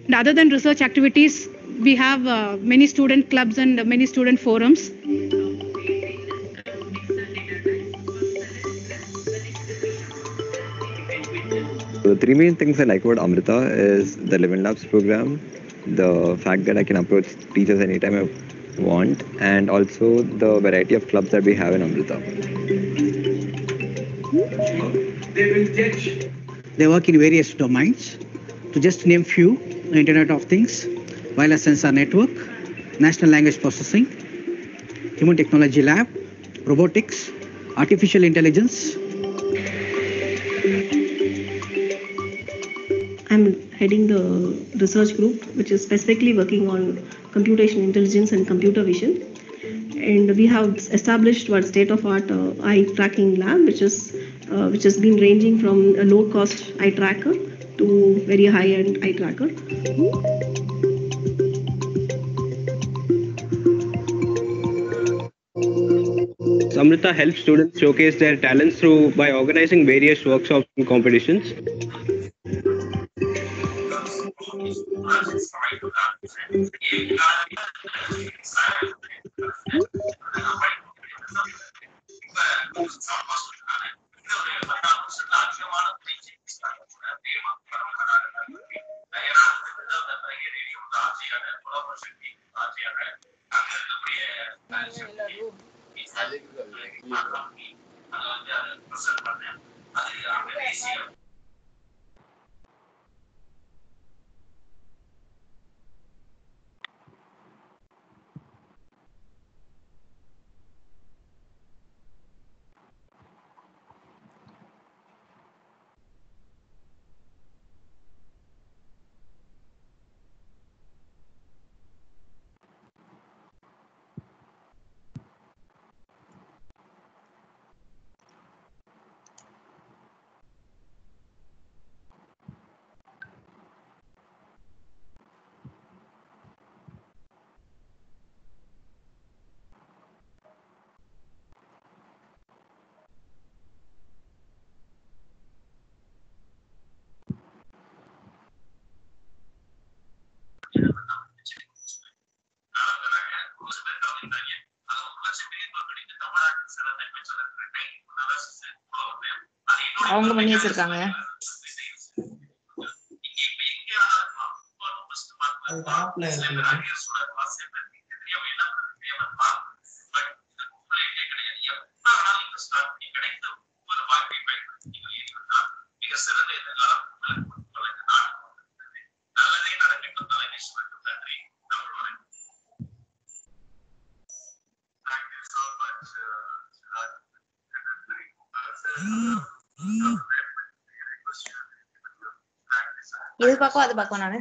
And other than research activities, we have many student clubs and many student forums. So the three main things I like about Amrita is the Live in Labs program, the fact that I can approach teachers anytime I want, and also the variety of clubs that we have in Amrita. They work in various domains. To just name few, the Internet of Things, Wireless Sensor Network, National Language Processing, Human Technology Lab, Robotics, Artificial Intelligence. I'm heading the research group, which is specifically working on computation intelligence and computer vision. And we have established one state-of-art eye tracking lab, which has been ranging from a low-cost eye tracker to very high-end eye tracker. Amrita helps students showcase their talents by organizing various workshops and competitions. அவங்க பண்ணி வச்சிருக்காங்க. இது பார்க்கும் அது பார்க்கும் நானு.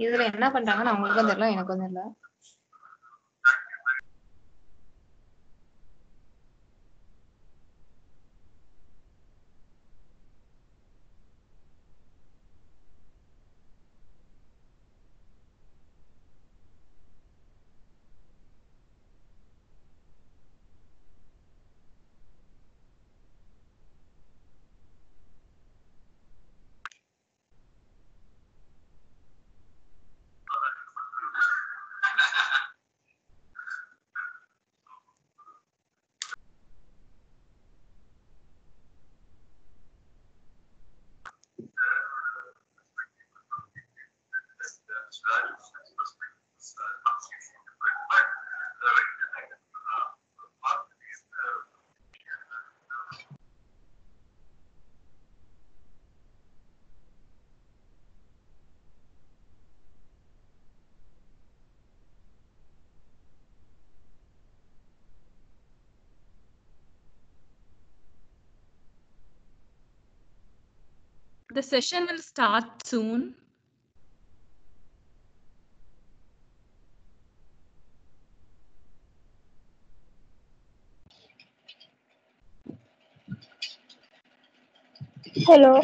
இதுல என்ன பண்றாங்கன்னு அவங்களுக்கும் தெரியல, எனக்கும் தெரியல. The session will start soon. Hello.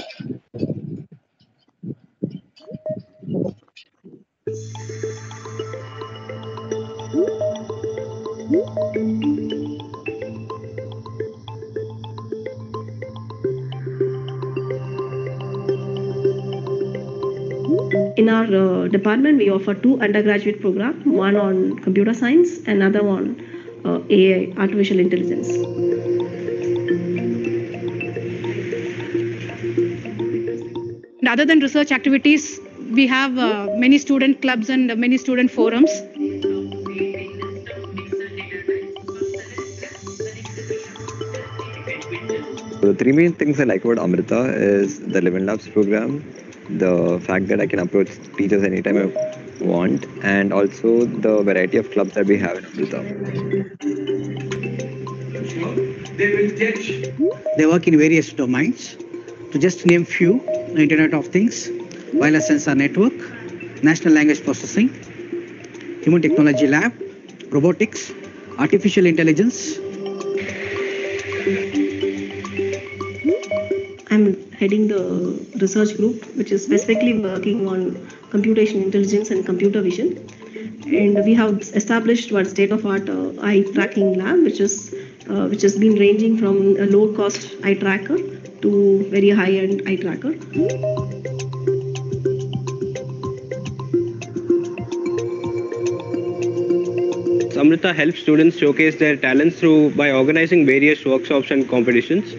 In our department, we offer two undergraduate programs, one on computer science, another on AI, artificial intelligence. And other than research activities, we have many student clubs and many student forums. The three main things I like about Amrita is the Living Labs program, the fact that I can approach teachers anytime I want, and also the variety of clubs that we have in Amrita. They work in various domains. To just name few, the Internet of Things, wireless sensor network, natural language processing, human technology lab, robotics, artificial intelligence. I'm heading the research group, which is specifically working on computation intelligence and computer vision. And we have established one state-of-art eye tracking lab, which has been ranging from a low-cost eye tracker to very high-end eye tracker. Amrita helps students showcase their talents through by organizing various workshops and competitions.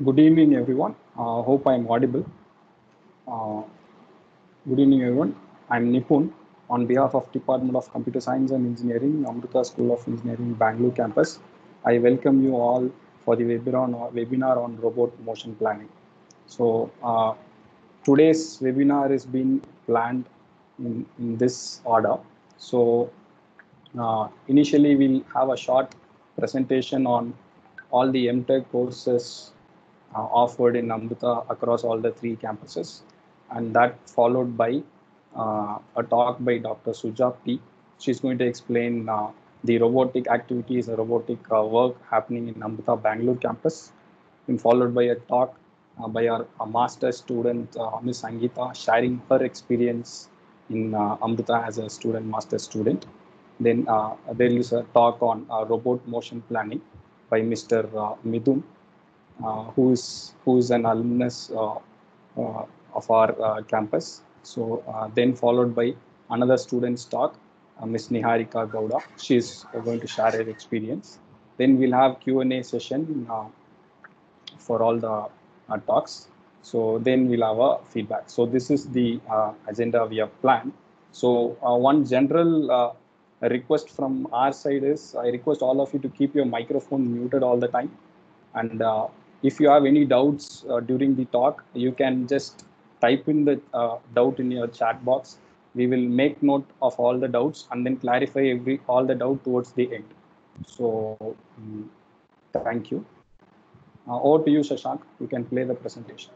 Good evening, everyone. Hope I'm audible. Uh, Good evening, everyone. I'm Nipun on behalf of Department of Computer Science and Engineering, Amrita School of Engineering, Bangalore campus. I welcome you all for the webinar on robot motion planning. So today's webinar is being planned in this order. So initially, we'll have a short presentation on all the MTech courses offered in Amrita across all the three campuses, and that followed by a talk by Dr. Suja P. She's going to explain the robotic activities, the robotic work happening in Amrita Bangalore campus, and followed by a talk by our master student, Ms. Sangeeta, sharing her experience in Amrita as a student, master student. Then there is a talk on robot motion planning by Mr. Midun, who is an alumnus of our campus. So then followed by another student's talk, Ms. Niharika Gowda. She's going to share her experience. Then we'll have Q&A session for all the talks. So then we'll have a feedback. So this is the agenda we have planned. So one general request from our side is I request all of you to keep your microphone muted all the time. And if you have any doubts during the talk, you can just type in the doubt in your chat box. We will make note of all the doubts and then clarify all the doubt towards the end. So thank you. Over to you, Shashank. You can play the presentation.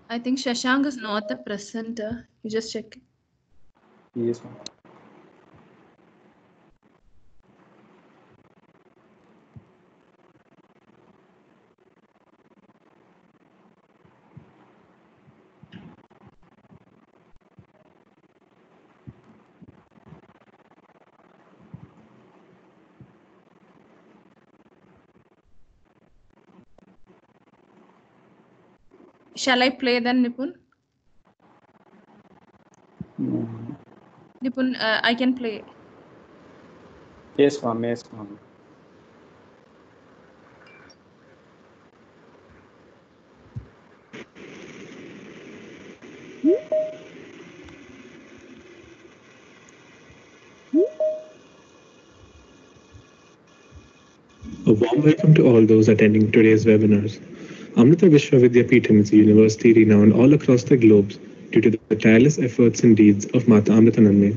I think Shashank is not the presenter. You just check. Yes, ma'am. Shall I play then, Nipun? Nipun, I can play. Yes, ma'am. Yes, ma'am. A warm welcome to all those attending today's webinars. Amrita Vishwa Vidyapeetham is a university renowned all across the globe due to the tireless efforts and deeds of Mata Amritanandan.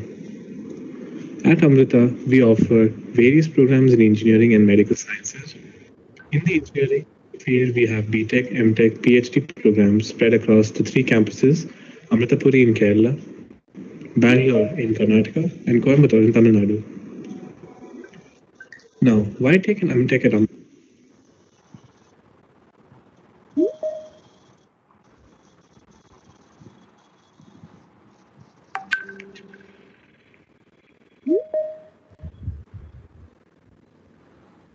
At Amrita, we offer various programs in engineering and medical sciences. In the engineering field, we have BTech, MTech, PhD programs spread across the three campuses, Amritapuri in Kerala, Bangalore in Karnataka, and Coimbatore in Tamil Nadu. Now, why take an MTech at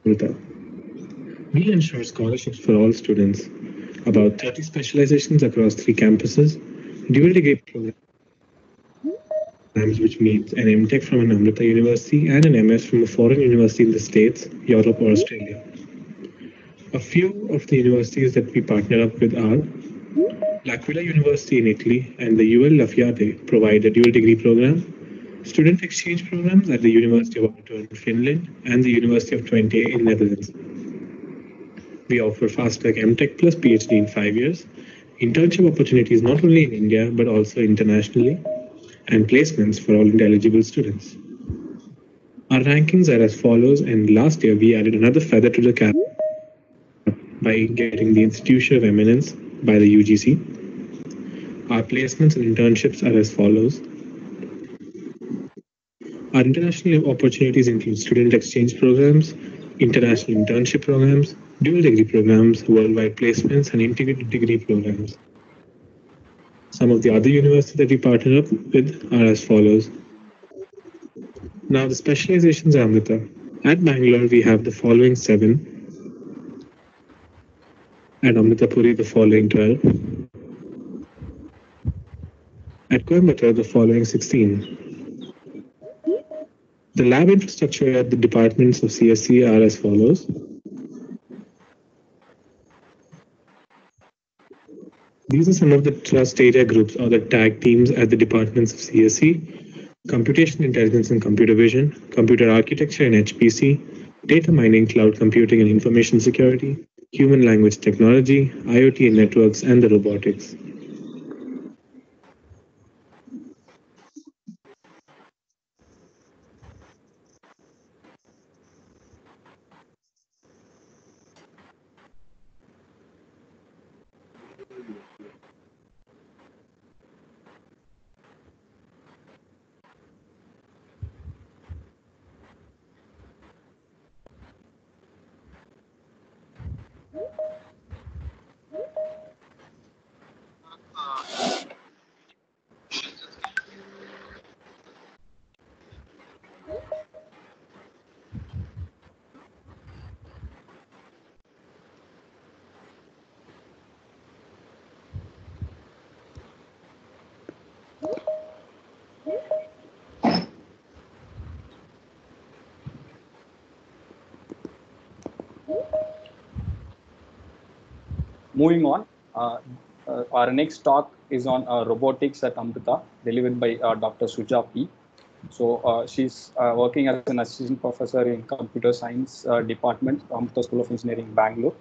Amrita? We ensure scholarships for all students, about 30 specializations across three campuses, dual degree programs which means an MTech from an Amrita University and an MS from a foreign university in the States, Europe or Australia. A few of the universities that we partner up with are L'Aquila University in Italy and the UL Lafayette provide a dual degree program, student exchange programs at the University of Aalto in Finland and the University of Twente in Netherlands. We offer fast-track MTech plus PhD in 5 years, internship opportunities not only in India but also internationally, and placements for all eligible students. Our rankings are as follows, and last year we added another feather to the cap by getting the Institution of Eminence by the UGC. Our placements and internships are as follows. Our international opportunities include student exchange programs, international internship programs, dual degree programs, worldwide placements, and integrated degree programs. Some of the other universities that we partner up with are as follows. Now the specializations are Amrita. At Bangalore, we have the following 7. At Amritapuri, the following 12. At Coimbatore, the following 16. The lab infrastructure at the departments of CSC are as follows. These are some of the trust area groups or the tag teams at the departments of CSC, Computation Intelligence and Computer Vision, Computer Architecture and HPC, Data Mining, Cloud Computing and Information Security, Human Language Technology, IoT and Networks, and the Robotics. Moving on, our next talk is on robotics at Amrita, delivered by Dr. Suja P. So she's working as an assistant professor in computer science department, Amrita School of Engineering, Bangalore.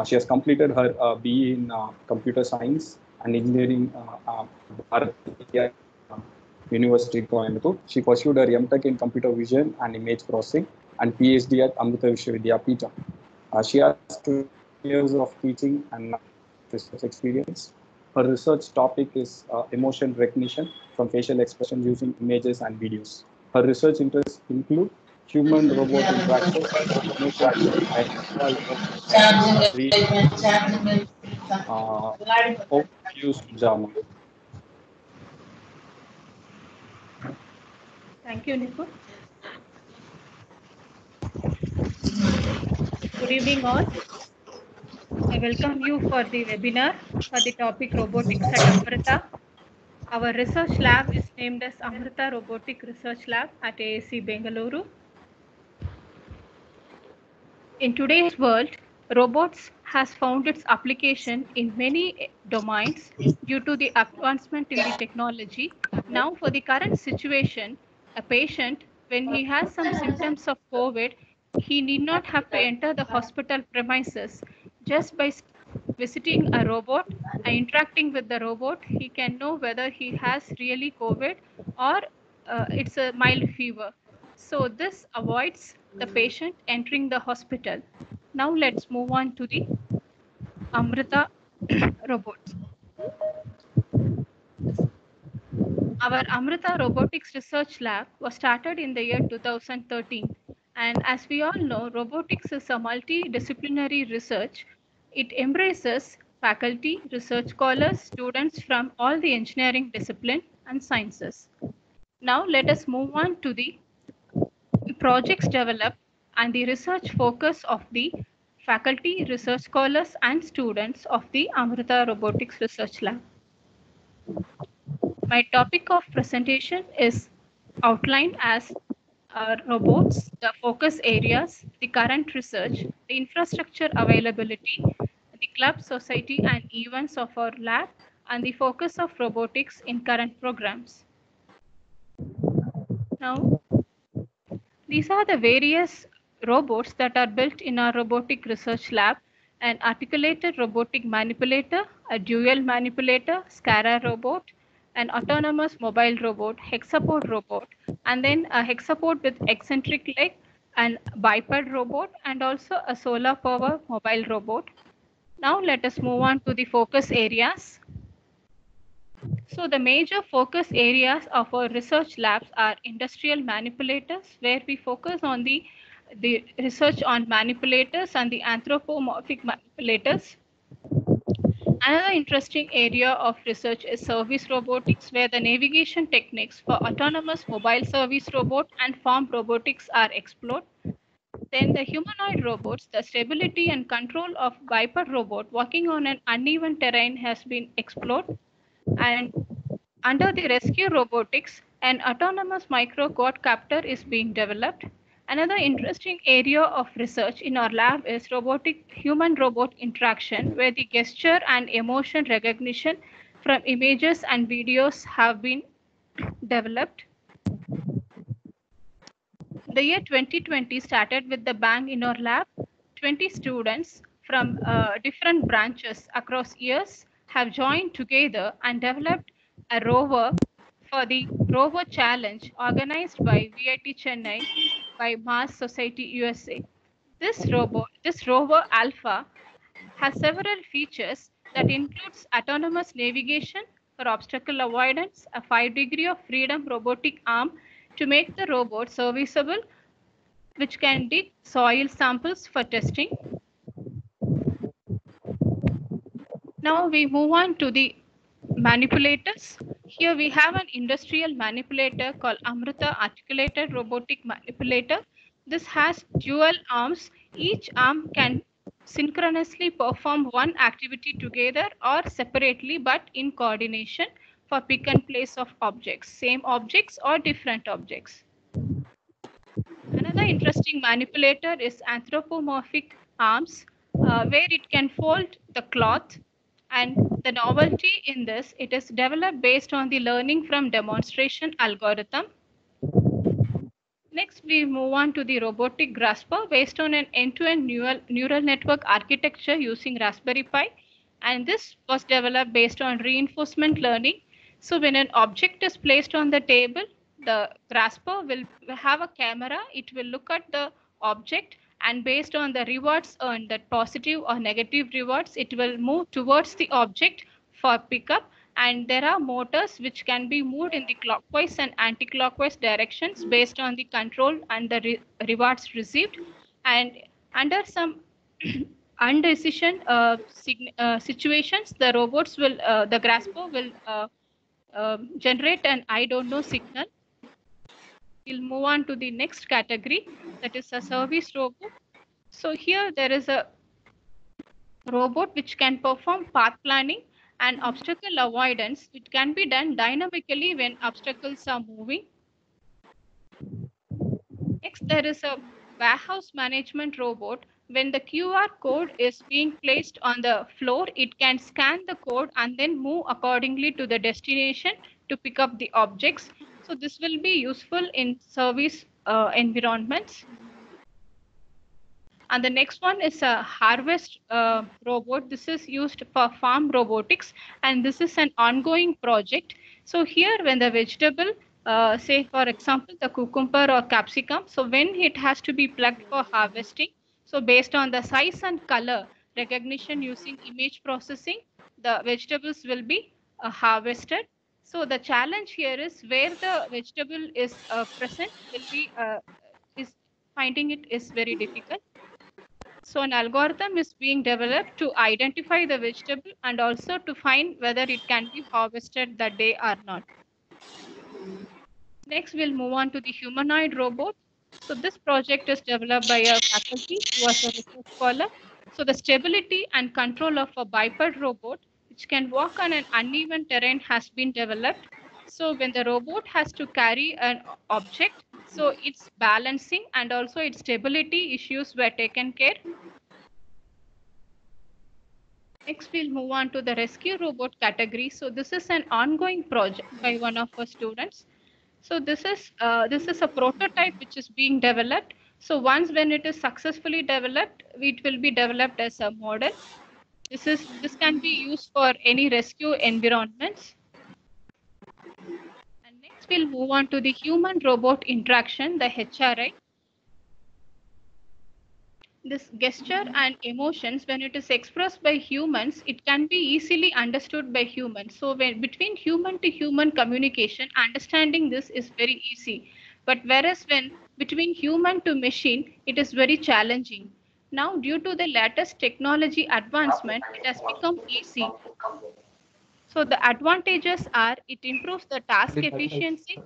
She has completed her BE in computer science and engineering Bharat University, Coimbatore. She pursued her MTech in computer vision and image processing and PhD at Amrita Vishwa Vidyapeetham. She has 2 years of teaching and research experience. Her research topic is emotion recognition from facial expression using images and videos. Her research interests include human-robot interaction, overview, Sujama. Thank you, Nipun. Good evening, all. I welcome you for the webinar for the topic Robotics at Amrita. Our research lab is named as Amrita Robotic Research Lab at ASC Bengaluru. In today's world, robots has found its application in many domains due to the advancement in the technology. Now, for the current situation, a patient, when he has some symptoms of COVID, He need not have to enter the hospital premises. Just by visiting a robot and interacting with the robot, he can know whether he has really COVID or it's a mild fever. So this avoids the patient entering the hospital. Now let's move on to the Amrita robots. Our Amrita Robotics Research Lab was started in the year 2013. And as we all know, robotics is a multidisciplinary research. It embraces faculty, research scholars, students from all the engineering discipline and sciences. Now let us move on to the projects developed and the research focus of the faculty, research scholars and students of the Amrita Robotics Research Lab. My topic of presentation is outlined as robots, the focus areas, the current research, the infrastructure availability, the club, society and events of our lab, and the focus of robotics in current programs. Now, these are the various robots that are built in our robotic research lab: an articulated robotic manipulator, a dual manipulator, SCARA robot, an autonomous mobile robot, hexapod robot, and then a hexapod with eccentric leg, and biped robot, and also a solar power mobile robot. Now let us move on to the focus areas. So the major focus areas of our research labs are industrial manipulators, where we focus on the research on manipulators and the anthropomorphic manipulators. Another interesting area of research is service robotics, where the navigation techniques for autonomous mobile service robot and farm robotics are explored. Then the humanoid robots, the stability and control of biped robot working on an uneven terrain has been explored. And under the rescue robotics, an autonomous micro quadcopter is being developed. Another interesting area of research in our lab is robotic human-robot interaction, where the gesture and emotion recognition from images and videos have been developed. The year 2020 started with the bang in our lab. 20 students from different branches across years have joined together and developed a rover for the Rover Challenge organized by VIT Chennai by Mars Society USA. This rover Alpha has several features that includes autonomous navigation for obstacle avoidance, a 5-degree of freedom robotic arm to make the robot serviceable, which can dig soil samples for testing. Now we move on to the manipulators. Here we have an industrial manipulator called Amrita Articulated Robotic Manipulator. This has dual arms. Each arm can synchronously perform one activity together or separately, but in coordination for pick and place of objects, same objects or different objects. Another interesting manipulator is anthropomorphic arms, where it can fold the cloth. And the novelty in this, it is developed based on the learning from demonstration algorithm. Next, we move on to the robotic grasper based on an end-to-end neural network architecture using Raspberry Pi. And this was developed based on reinforcement learning. So when an object is placed on the table, the grasper will have a camera. It will look at the object, and based on the rewards earned, that positive or negative rewards, it will move towards the object for pickup. And there are motors which can be moved in the clockwise and anti-clockwise directions based on the control and the rewards received. And under some undecision situations, the robots will, the grasper will generate an I don't know signal. We'll move on to the next category, that is a service robot. So here there is a robot which can perform path planning and obstacle avoidance. It can be done dynamically when obstacles are moving. Next, there is a warehouse management robot. When the QR code is being placed on the floor, it can scan the code and then move accordingly to the destination to pick up the objects. So this will be useful in service environments. And the next one is a harvest robot. This is used for farm robotics, and this is an ongoing project. So here, when the vegetable, say for example, the cucumber or capsicum, so when it has to be plucked for harvesting, so based on the size and color recognition using image processing, the vegetables will be harvested. So the challenge here is where the vegetable is present will be is finding it is very difficult. So an algorithm is being developed to identify the vegetable and also to find whether it can be harvested that day or not. Next, we'll move on to the humanoid robot. So this project is developed by a faculty who was a research scholar. So the stability and control of a biped robot, which can walk on an uneven terrain, has been developed. So when the robot has to carry an object, so its balancing and also its stability issues were taken care. Next, we'll move on to the rescue robot category. So this is an ongoing project by one of our students. So this is a prototype which is being developed. So once when it is successfully developed, it will be developed as a model. This can be used for any rescue environments. And next we'll move on to the human robot interaction, the HRI. This gesture and emotions, when it is expressed by humans, it can be easily understood by humans. So when between human to human communication, understanding this is very easy. But whereas when between human to machine, it is very challenging. Now, due to the latest technology advancement, it has become easy. So the advantages are it improves the task efficiency,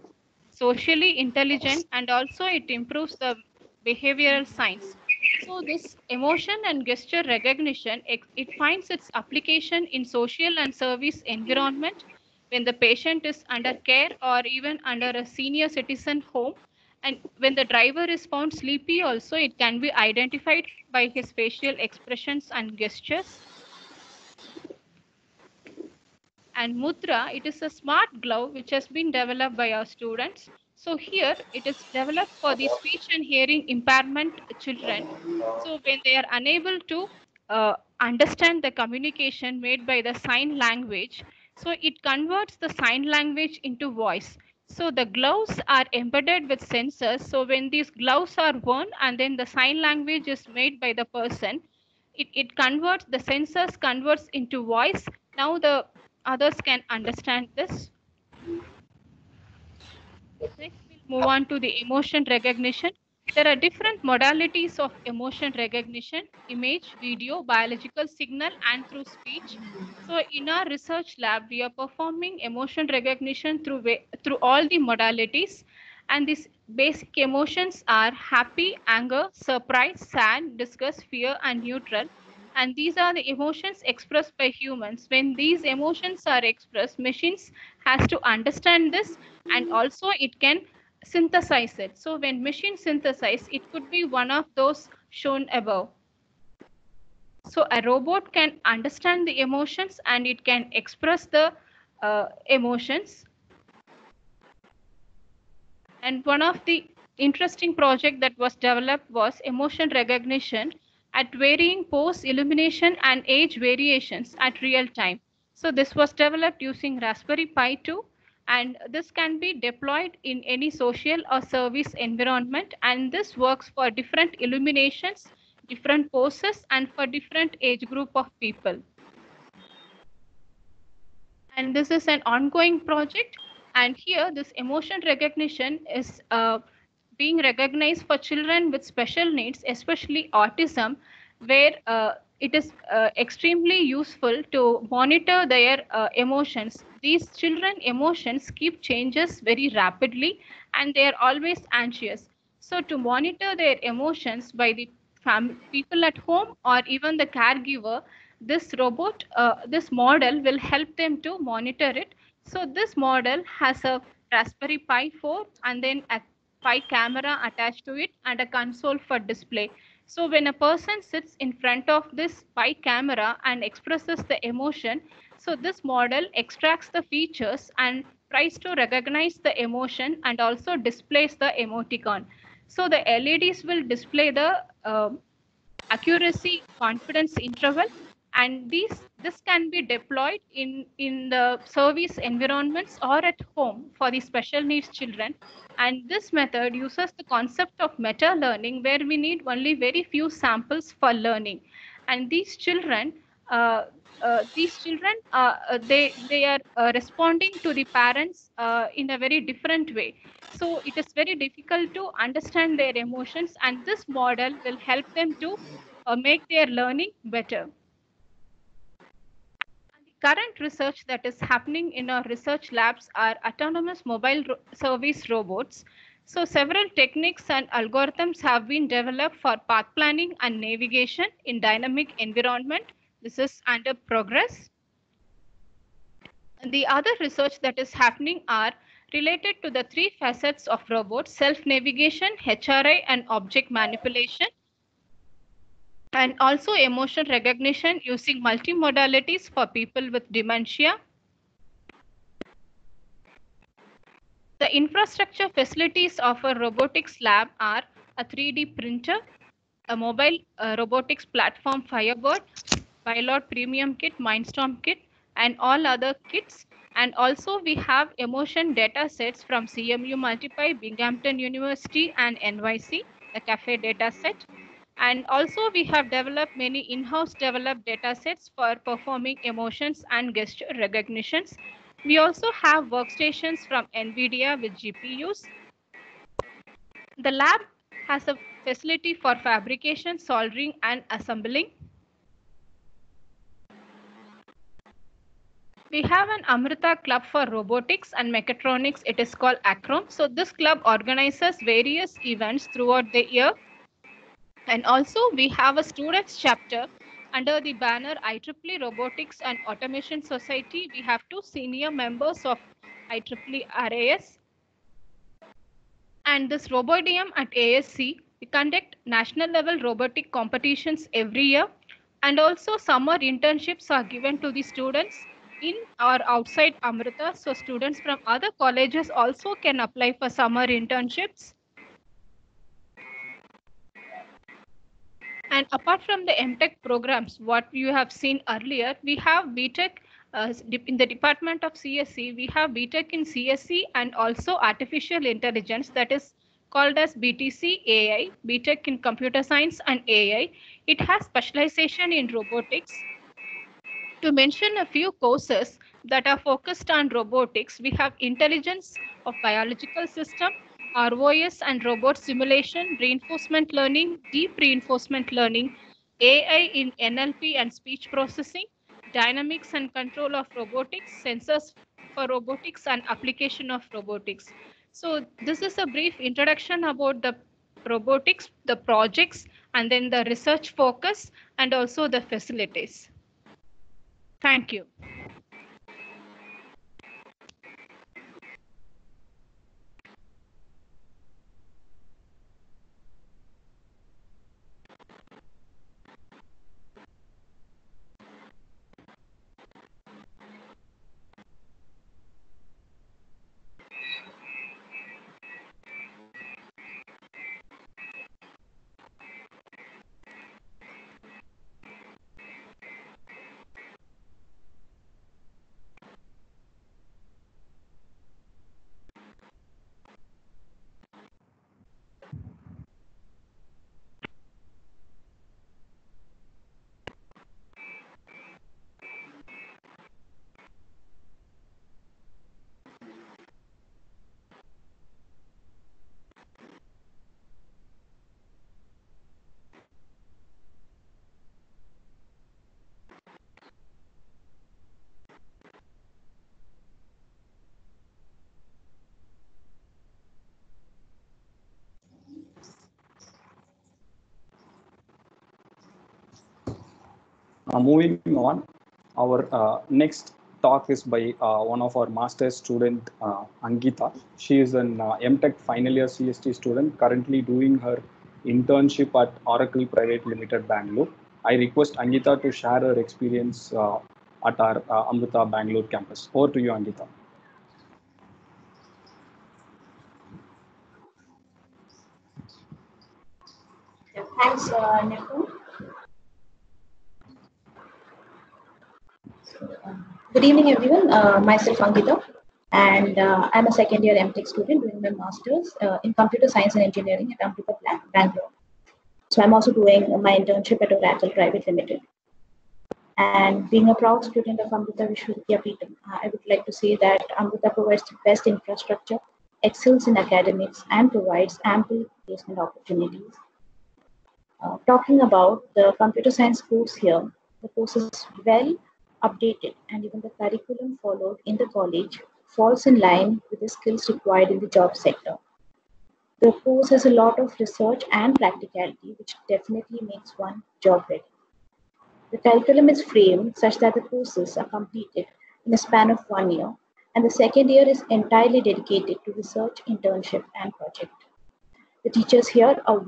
socially intelligent, and also it improves the behavioral science. So this emotion and gesture recognition, it finds its application in social and service environment when the patient is under care or even under a senior citizen home. And when the driver is found sleepy also, it can be identified by his facial expressions and gestures. And Mudra, it is a smart glove which has been developed by our students. So here it is developed for the speech and hearing impairment children. So when they are unable to understand the communication made by the sign language, so it converts the sign language into voice. So the gloves are embedded with sensors. So when these gloves are worn and then the sign language is made by the person, it converts, the sensors converts into voice. Now the others can understand this. Next, we'll move on to the emotion recognition. There are different modalities of emotion recognition: image, video, biological signal, and through speech. So in our research lab, we are performing emotion recognition through all the modalities. And these basic emotions are happy, anger, surprise, sad, disgust, fear, and neutral. And these are the emotions expressed by humans. When these emotions are expressed, machines has to understand this and also it can synthesize it. So when machine synthesize, it could be one of those shown above. So a robot can understand the emotions and it can express the emotions. And one of the interesting project that was developed was emotion recognition at varying pose, illumination, and age variations at real time. So this was developed using Raspberry Pi 2, and this can be deployed in any social or service environment. And this works for different illuminations, different poses, and for different age group of people. And this is an ongoing project. And here, this emotion recognition is being recognized for children with special needs, especially autism, where it is extremely useful to monitor their emotions. These children emotions keep changes very rapidly and they are always anxious. So to monitor their emotions by the people at home or even the caregiver, this robot, this model will help them to monitor it. So this model has a Raspberry Pi 4 and then a Pi camera attached to it and a console for display. So when a person sits in front of this Pi camera and expresses the emotion, so this model extracts the features and tries to recognize the emotion and also displays the emoticon. So the LEDs will display the accuracy confidence interval, and this can be deployed in the service environments or at home for the special needs children. And this method uses the concept of meta learning, where we need only very few samples for learning. And uh, these children they are responding to the parents in a very different way. So it is very difficult to understand their emotions, and this model will help them to make their learning better. Current research that is happening in our research labs are autonomous mobile service robots. So several techniques and algorithms have been developed for path planning and navigation in dynamic environment. This is under progress. And the other research that is happening are related to the three facets of robots: self-navigation, HRI, and object manipulation, and also emotion recognition using multimodalities for people with dementia. The infrastructure facilities of a robotics lab are a 3D printer, a mobile robotics platform Firebird, Pilot Premium Kit, Mindstorm Kit, and all other kits. And also we have emotion data sets from CMU Multiply, Binghamton University, and NYC, the CAFE data set. And also we have developed many in-house developed data sets for performing emotions and gesture recognitions. We also have workstations from NVIDIA with GPUs. The lab has a facility for fabrication, soldering, and assembling. We have an Amrita Club for Robotics and Mechatronics. It is called ACROM. So this club organizes various events throughout the year. And also we have a students chapter under the banner IEEE Robotics and Automation Society. We have two senior members of IEEE RAS. And this Robodium at ASC, we conduct national level robotic competitions every year. And also summer internships are given to the students in or outside Amrita. So students from other colleges also can apply for summer internships. And apart from the MTech programs, what you have seen earlier, we have BTech in the department of CSE. We have BTech in CSE and also artificial intelligence, that is called as BTC AI, BTech in computer science and AI. It has specialization in robotics. To mention a few courses that are focused on robotics, we have intelligence of biological system, ROS and robot simulation, reinforcement learning, deep reinforcement learning, AI in NLP and speech processing, dynamics and control of robotics, sensors for robotics, and application of robotics. So this is a brief introduction about the robotics, the projects, and then the research focus, and also the facilities. Thank you. Moving on, our next talk is by one of our master's student, Angita. She is an MTech final year CST student, currently doing her internship at Oracle Private Limited, Bangalore. I request Angita to share her experience at our Amrita Bangalore campus. Over to you, Angita. Thanks, Nipun. Good evening, everyone. Myself Ankita, and I'm a second year MTech student doing my master's in computer science and engineering at Amrita Bangalore. So I'm also doing my internship at Oracle Private Limited. And being a proud student of Amrita Vishwavidyapeetham, I would like to say that Amrita provides the best infrastructure, excels in academics, and provides ample placement opportunities. Talking about the computer science course here, the course is well updated, and even the curriculum followed in the college falls in line with the skills required in the job sector. The course has a lot of research and practicality, which definitely makes one job ready. The curriculum is framed such that the courses are completed in a span of 1 year, and the second year is entirely dedicated to research, internship, and project. The teachers here are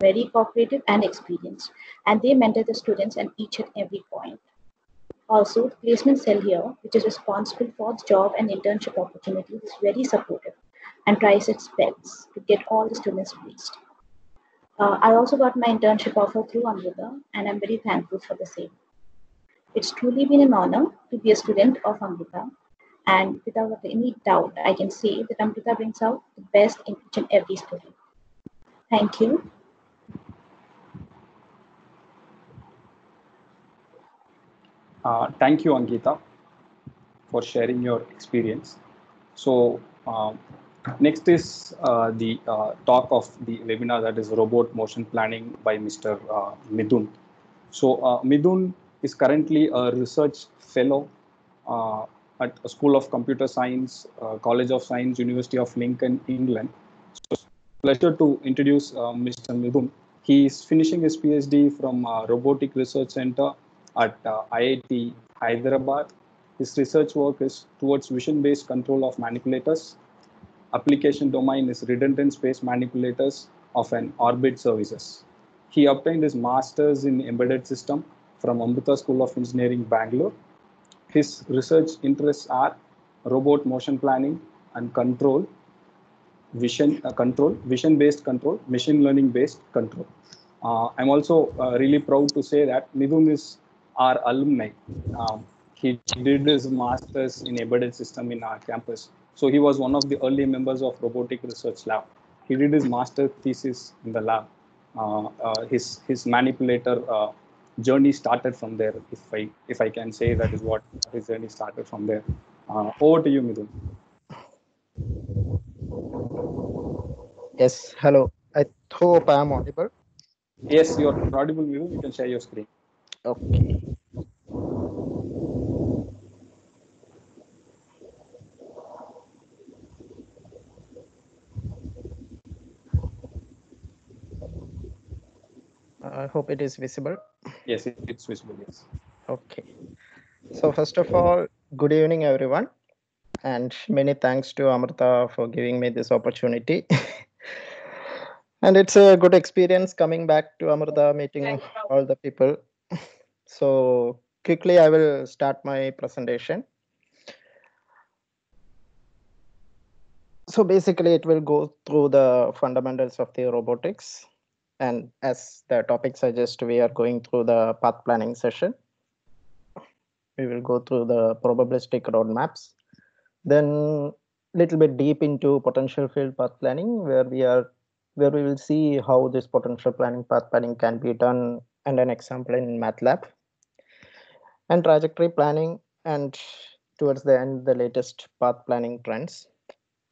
very cooperative and experienced, and they mentor the students at each and every point. Also, the placement cell here, which is responsible for the job and internship opportunities, is very supportive and tries its best to get all the students placed. I also got my internship offer through Amrita, and I'm very thankful for the same. It's truly been an honor to be a student of Amrita, and without any doubt, I can say that Amrita brings out the best in each and every student. Thank you. Thank you, Ankita, for sharing your experience. So next is the talk of the webinar, that is robot motion planning by Mr. Midun. So Midun is currently a research fellow at a School of Computer Science, College of Science, University of Lincoln, England. So it's a pleasure to introduce Mr. Midun. He is finishing his PhD from Robotic Research Center at IIT Hyderabad. His research work is towards vision-based control of manipulators. Application domain is redundant space manipulators of an orbit services. He obtained his master's in embedded system from Amrita School of Engineering, Bangalore. His research interests are robot motion planning and control, vision-based control, machine learning-based control. I'm also really proud to say that Midun is our alumni. He did his master's in embedded system in our campus. So he was one of the early members of robotic research lab. He did his master thesis in the lab. His manipulator journey started from there. If I can say, that is what his journey started from there. Over to you, Midun. Yes, hello. I hope I am audible. Yes, you are audible, Midun. You can share your screen. Okay. I hope it is visible. Yes, it's visible, yes. Okay. So first of all, good evening, everyone. And many thanks to Amrita for giving me this opportunity. And it's a good experience coming back to Amrita, meeting all the people. So quickly, I will start my presentation. So basically, it will go through the fundamentals of the robotics. And as the topic suggests, we are going through the path planning session. We will go through the probabilistic roadmaps. Then little bit deep into potential field path planning, where we will see how this potential planning path planning can be done, and an example in MATLAB. And trajectory planning, and towards the end, the latest path planning trends.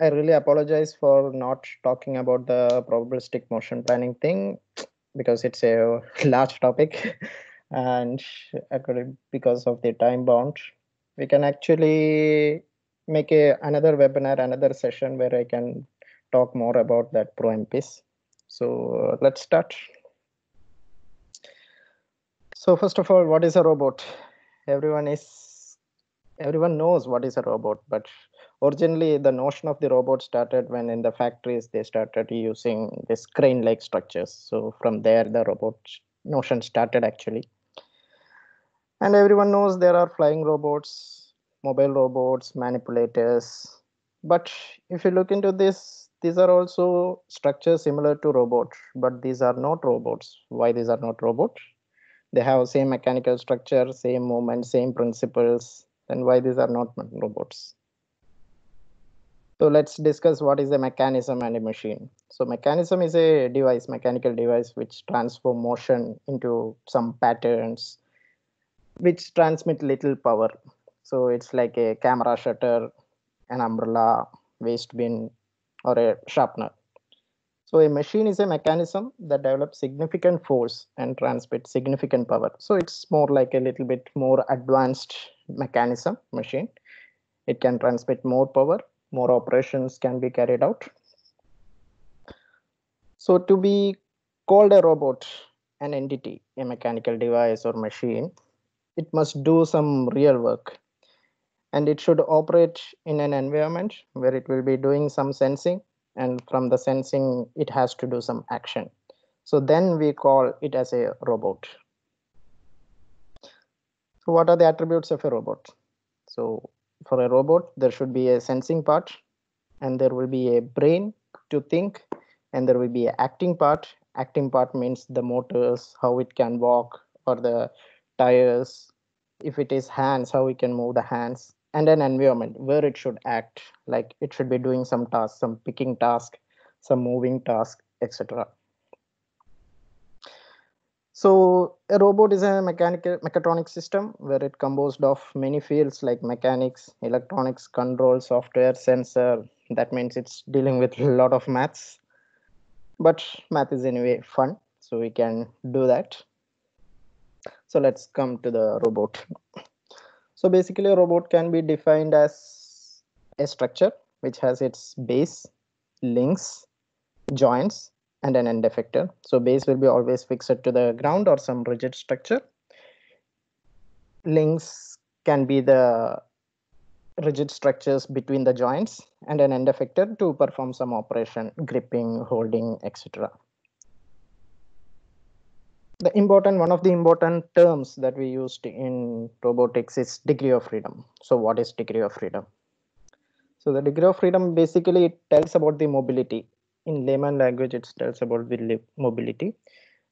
I really apologize for not talking about the probabilistic motion planning thing, because it's a large topic and because of the time bound, we can actually make another webinar, another session where I can talk more about that ProMPs. So let's start. So first of all, what is a robot? Everyone knows what is a robot, but originally the notion of the robot started when in the factories they started using this crane-like structures. So from there the robot notion started actually. And everyone knows there are flying robots, mobile robots, manipulators. But if you look into this, these are also structures similar to robots, but these are not robots. Why these are not robots? They have same mechanical structure, same movement, same principles. Then why these are not robots? So let's discuss what is a mechanism and a machine. So mechanism is a device, mechanical device, which transform motion into some patterns, which transmit little power. So it's like a camera shutter, an umbrella, waste bin, or a sharpener. So a machine is a mechanism that develops significant force and transmits significant power. So it's more like a little bit more advanced mechanism, machine. It can transmit more power, more operations can be carried out. So to be called a robot, an entity, a mechanical device or machine, it must do some real work. And it should operate in an environment where it will be doing some sensing, and from the sensing it has to do some action. So then we call it as a robot. So what are the attributes of a robot? So for a robot, there should be a sensing part, and there will be a brain to think, and there will be an acting part. Acting part means the motors, how it can walk, or the tires. If it is hands, how it can move the hands, and an environment where it should act, like it should be doing some task, some picking task, some moving task, etc. So a robot is a mechatronic system where it composed of many fields like mechanics, electronics, control, software, sensor. That means it's dealing with a lot of maths. But math is anyway fun, so we can do that. So let's come to the robot. So basically a robot can be defined as a structure which has its base, links, joints, and an end effector. So base will be always fixed to the ground or some rigid structure. Links can be the rigid structures between the joints, and an end effector to perform some operation, gripping, holding, etc. One of the important terms that we used in robotics is degree of freedom. So what is degree of freedom? So the degree of freedom basically it tells about the mobility. In layman language, it tells about the mobility,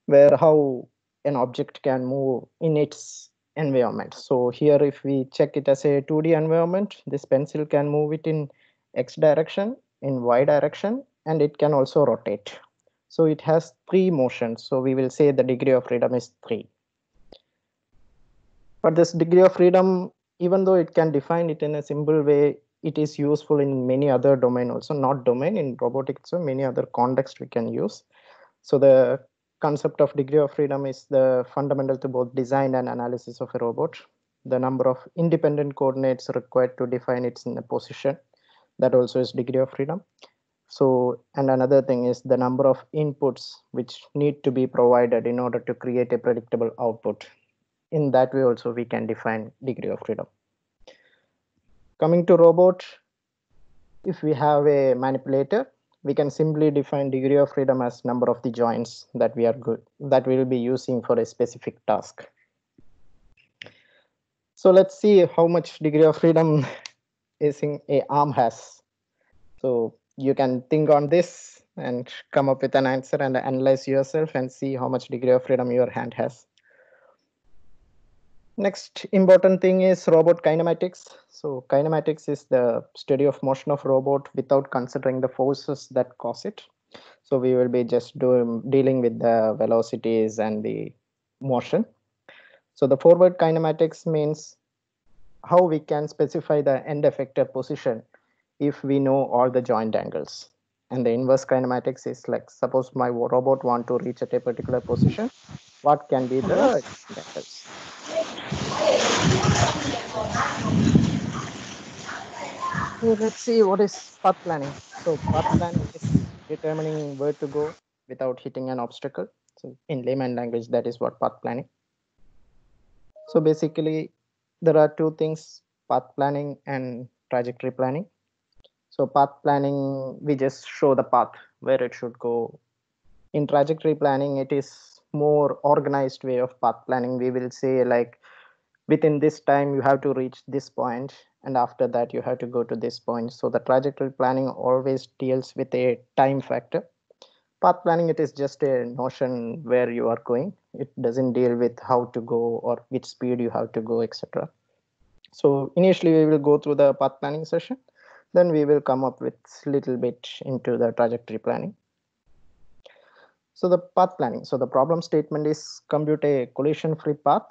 where how an object can move in its environment. So here, if we check it as a 2D environment, this pencil can move it in X direction, in Y direction, and it can also rotate. So it has 3 motions. So we will say the degree of freedom is 3. But this degree of freedom, even though it can define it in a simple way, it is useful in many other domain also, not domain in robotics, so many other contexts we can use. So the concept of degree of freedom is the fundamental to both design and analysis of a robot. The number of independent coordinates required to define its in a position, that also is degree of freedom. So, and another thing is the number of inputs which need to be provided in order to create a predictable output. In that way also we can define degree of freedom. Coming to robot, if we have a manipulator, we can simply define degree of freedom as number of the joints that we will be using for a specific task. So let's see how much degree of freedom is in a arm has. So you can think on this and come up with an answer and analyze yourself and see how much degree of freedom your hand has. Next important thing is robot kinematics. So kinematics is the study of motion of robot without considering the forces that cause it. So we will be just dealing with the velocities and the motion. So the forward kinematics means how we can specify the end effector position if we know all the joint angles. And the inverse kinematics is like, suppose my robot want to reach at a particular position, what can be the angles? So let's see what is path planning. So path planning is determining where to go without hitting an obstacle. So in layman language, that is what path planning. So basically, there are two things, path planning and trajectory planning. So path planning, we just show the path where it should go. In trajectory planning, it is more organized way of path planning. We will say like, within this time, you have to reach this point, and after that, you have to go to this point. So the trajectory planning always deals with a time factor. Path planning, it is just a notion where you are going. It doesn't deal with how to go or which speed you have to go, etc. So initially we will go through the path planning session. Then we will come up with little bit into the trajectory planning. So the path planning. So the problem statement is compute a collision-free path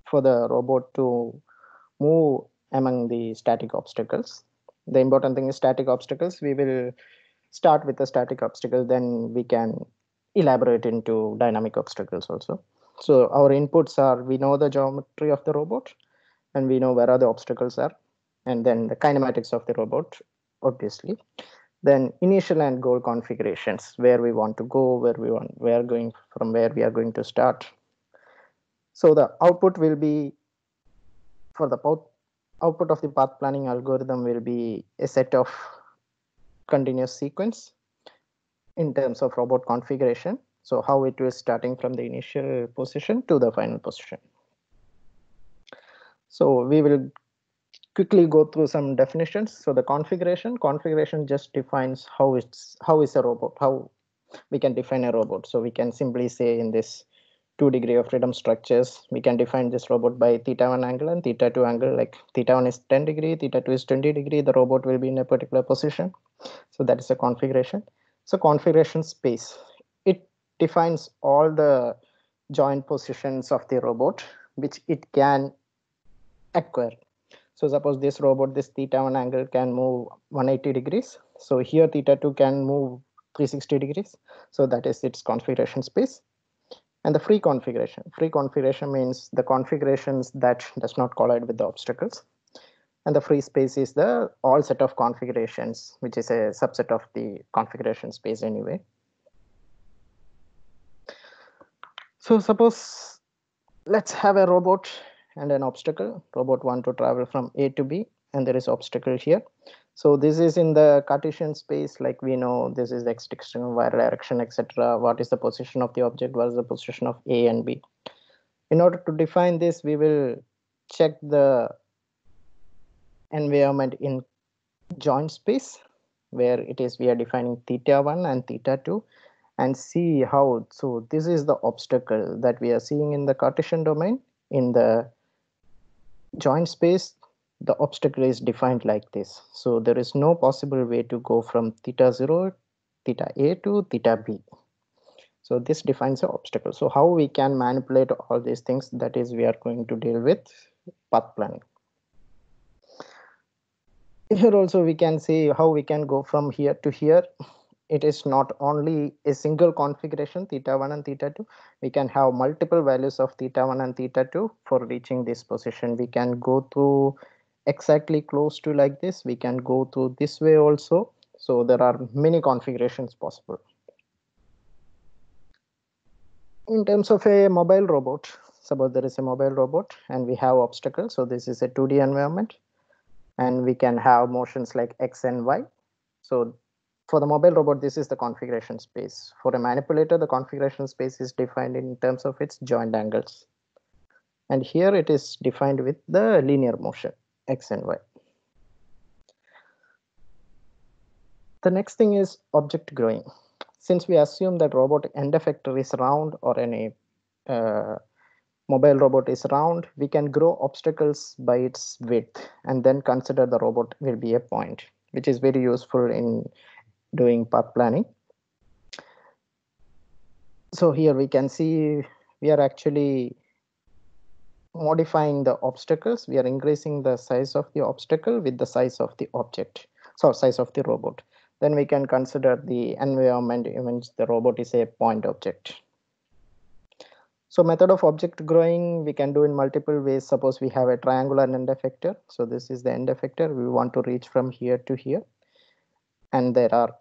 for the robot to move among the static obstacles. The important thing is static obstacles. We will start with the static obstacles, then we can elaborate into dynamic obstacles also. So our inputs are, we know the geometry of the robot and we know where are the obstacles are, and then the kinematics of the robot, obviously. Then initial and goal configurations, where we want to go, where we are going, from where we are going to start. So the output will be, for the output of the path planning algorithm will be a set of continuous sequence in terms of robot configuration. So how it was starting from the initial position to the final position. So we will quickly go through some definitions. So the configuration just defines how is a robot, how we can define a robot. So we can simply say in this 2 degree of freedom structures, we can define this robot by θ1 angle and θ2 angle. Like θ1 is 10 degree, θ2 is 20 degree. The robot will be in a particular position. So that is a configuration. So configuration space, it defines all the joint positions of the robot which it can acquire. So suppose this robot, this θ1 angle can move 180 degrees. So here θ2 can move 360 degrees. So that is its configuration space. And the free configuration means the configurations that does not collide with the obstacles. And the free space is the all set of configurations, which is a subset of the configuration space anyway. So suppose let's have a robot and an obstacle. Robot want to travel from A to B, and there is obstacle here. So this is in the Cartesian space, like we know this is the x direction, y direction, etc. What is the position of the object? What is the position of A and B? In order to define this, we will check the environment in joint space, where it is we are defining θ1 and θ2, and see how. So this is the obstacle that we are seeing in the Cartesian domain. In the joint space, the obstacle is defined like this. So there is no possible way to go from θ0, θa to θb. So this defines the obstacle. So how we can manipulate all these things, that is we are going to deal with path planning. Here also we can see how we can go from here to here. It is not only a single configuration, θ1 and θ2. We can have multiple values of θ1 and θ2 for reaching this position. We can go through exactly close to like this. We can go through this way also. So there are many configurations possible. In terms of a mobile robot, suppose there is a mobile robot and we have obstacles. So this is a 2D environment, and we can have motions like X and Y. So for the mobile robot, this is the configuration space. For a manipulator, the configuration space is defined in terms of its joint angles. And here it is defined with the linear motion, X and Y. The next thing is object growing. Since we assume that robot end effector is round, or any mobile robot is round, we can grow obstacles by its width and then consider the robot will be a point, which is very useful in doing path planning. So here we can see we are actually modifying the obstacles. We are increasing the size of the obstacle with the size of the object, so size of the robot. Then we can consider the environment in which the robot is a point object. So method of object growing we can do in multiple ways. Suppose we have a triangular end effector. So this is the end effector. We want to reach from here to here, and there are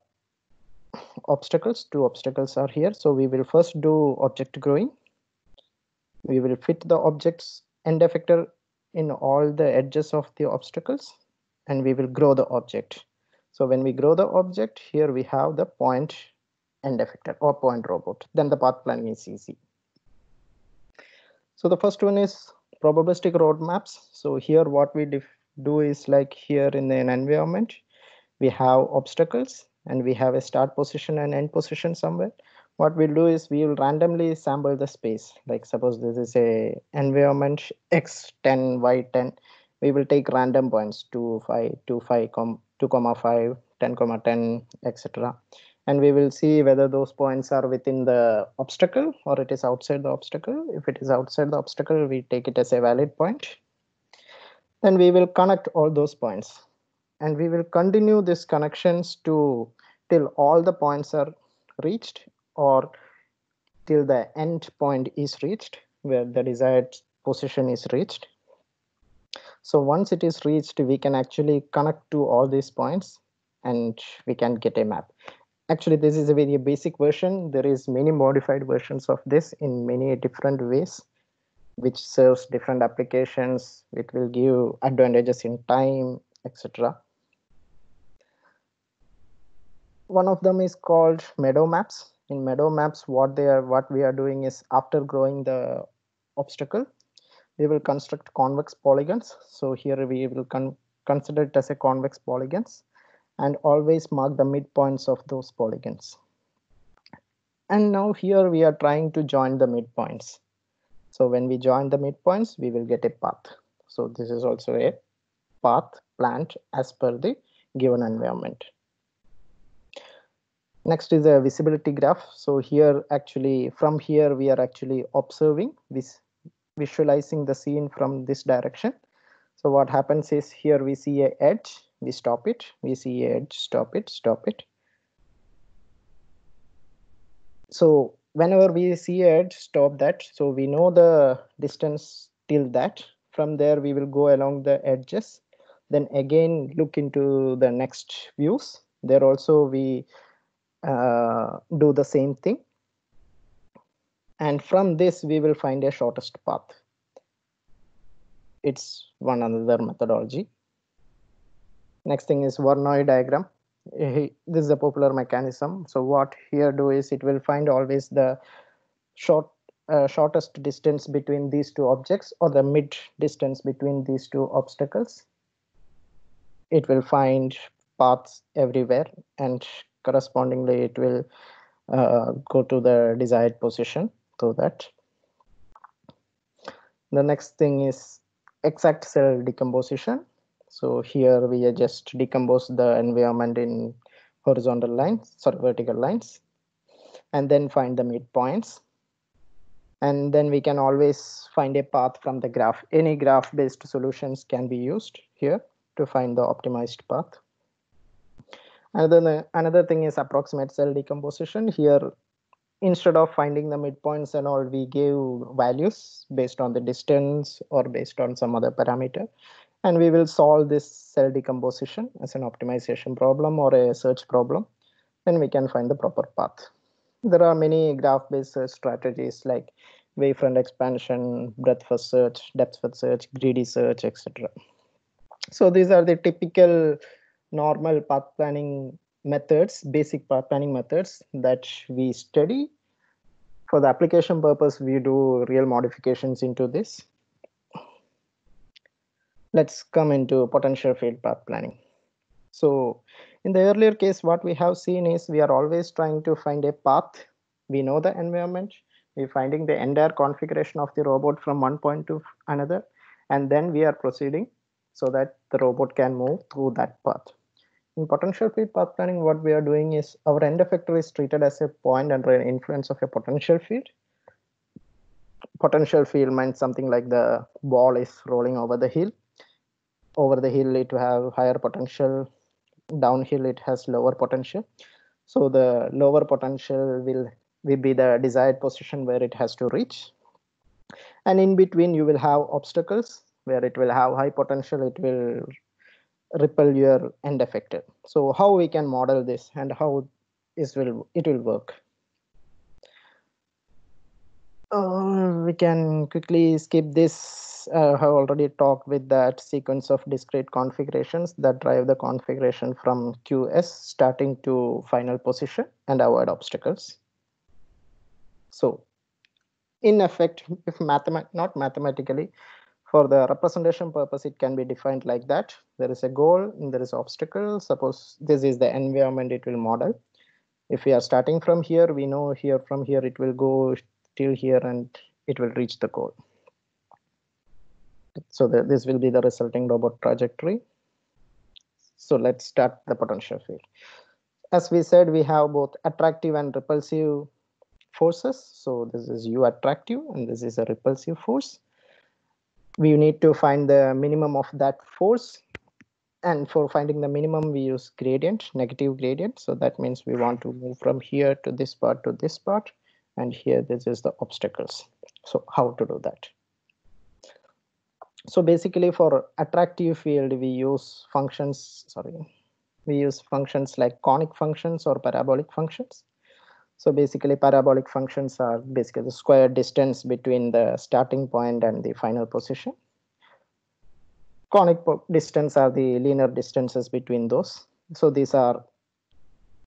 obstacles. 2 obstacles are here. So we will first do object growing. We will fit the object's end effector in all the edges of the obstacles, and we will grow the object. So when we grow the object, here we have the point end effector or point robot. Then the path planning is easy. So the first one is probabilistic roadmaps. So here what we do is, like here in an environment, we have obstacles and we have a start position and end position somewhere, what we'll do is we will randomly sample the space. Like suppose this is a environment x10, y10. We will take random points 2, 5, 2, 5, 2, 5, 10, 10, etc. And we will see whether those points are within the obstacle or it is outside the obstacle. If it is outside the obstacle, we take it as a valid point. Then we will connect all those points. And we will continue these connections till all the points are reached or till the end point is reached, where the desired position is reached. So once it is reached, we can actually connect to all these points and we can get a map. Actually, this is a very basic version. There is many modified versions of this in many different ways, which serves different applications. It will give advantages in time, etc. One of them is called Meadow Maps. In Meadow Maps, what we are doing is, after growing the obstacle, we will construct convex polygons. So here we will consider it as a convex polygons and always mark the midpoints of those polygons. And now here we are trying to join the midpoints. So when we join the midpoints, we will get a path. So this is also a path planned as per the given environment. Next is a visibility graph. So here actually, from here we are actually observing this, visualizing the scene from this direction. So what happens is, here we see an edge, we stop it, we see an edge, stop it, stop it. So whenever we see an edge, stop that. So we know the distance till that. From there we will go along the edges, then again look into the next views. There also we do the same thing. And from this we will find a shortest path. It's one another methodology. Next thing is Voronoi diagram. This is a popular mechanism. So what here do is, it will find always the shortest distance between these two objects or the mid distance between these two obstacles. It will find paths everywhere and correspondingly it will go to the desired position through that. The next thing is exact cell decomposition. So here we just decompose the environment in horizontal lines, sorry, vertical lines, and then find the midpoints. And then we can always find a path from the graph. Any graph-based solutions can be used here to find the optimized path. And then another thing is approximate cell decomposition. Here, instead of finding the midpoints and all, we give values based on the distance or based on some other parameter. And we will solve this cell decomposition as an optimization problem or a search problem. Then we can find the proper path. There are many graph-based search strategies like wavefront expansion, breadth first search, depth first search, greedy search, etc. So these are the typical normal path planning methods, basic path planning methods that we study. For the application purpose, we do real modifications into this. Let's come into potential field path planning. So in the earlier case, what we have seen is we are always trying to find a path. We know the environment. We're finding the entire configuration of the robot from one point to another. And then we are proceeding so that the robot can move through that path. In potential field path planning, what we are doing is our end effector is treated as a point under an influence of a potential field. Potential field means something like the ball is rolling over the hill. Over the hill, it will have higher potential. Downhill, it has lower potential. So the lower potential will be the desired position where it has to reach. And in between, you will have obstacles where it will have high potential. It will repel your end effector. So how we can model this and how it will work? We can quickly skip this. I have already talked with that sequence of discrete configurations that drive the configuration from QS starting to final position and avoid obstacles. So in effect, if not mathematically, For the representation purpose, it can be defined like that. There is a goal and there is obstacle. Suppose this is the environment it will model. If we are starting from here, we know here from here it will go till here and it will reach the goal. So this will be the resulting robot trajectory. So let's start the potential field. As we said, we have both attractive and repulsive forces. So this is U attractive and this is a repulsive force. We need to find the minimum of that force. And for finding the minimum, we use gradient, negative gradient. So that means we want to move from here to this part to this part. And here, this is the obstacles. So how to do that? So basically for attractive field, we use functions, like conic functions or parabolic functions. So basically parabolic functions are basically the square distance between the starting point and the final position. Conic distance are the linear distances between those. So these are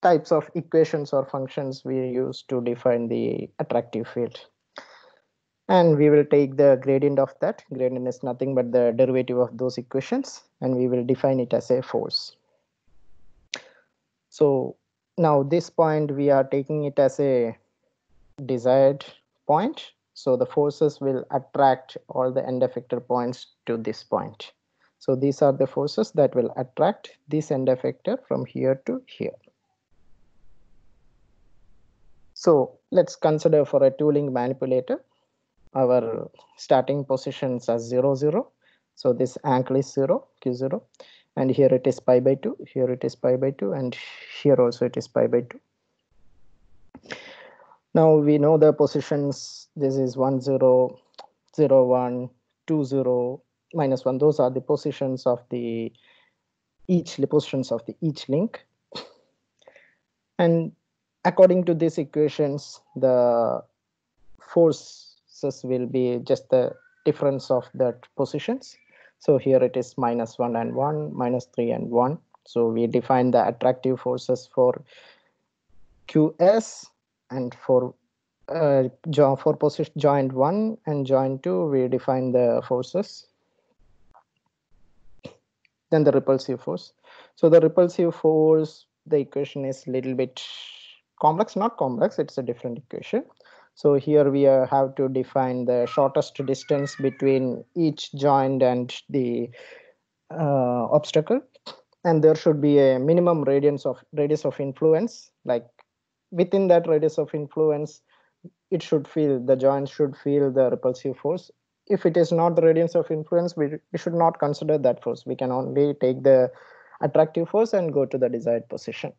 types of equations or functions we use to define the attractive field. And we will take the gradient of that. Gradient is nothing but the derivative of those equations, and we will define it as a force. So now this point, we are taking it as a desired point. So the forces will attract all the end effector points to this point. So these are the forces that will attract this end effector from here to here. So let's consider for a two-link manipulator, our starting positions as 0, 0. So this angle is 0, Q0. And here it is pi by 2, here it is pi by 2, and here also it is pi by 2. Now we know the positions. This is 1, 0, 0, 1, 2, 0, minus 1. Those are the positions of the each link. And according to these equations, the forces will be just the difference of that positions. So here it is minus 1 and 1, minus 3 and 1. So we define the attractive forces for QS, and for position joint 1 and joint 2, we define the forces. Then the repulsive force. So the repulsive force, the equation is a little bit complex, not complex, it's a different equation. So here we have to define the shortest distance between each joint and the obstacle. And there should be a minimum radius of influence. Like within that radius of influence, the joint should feel the repulsive force. If it is not the radius of influence, we should not consider that force. We can only take the attractive force and go to the desired position.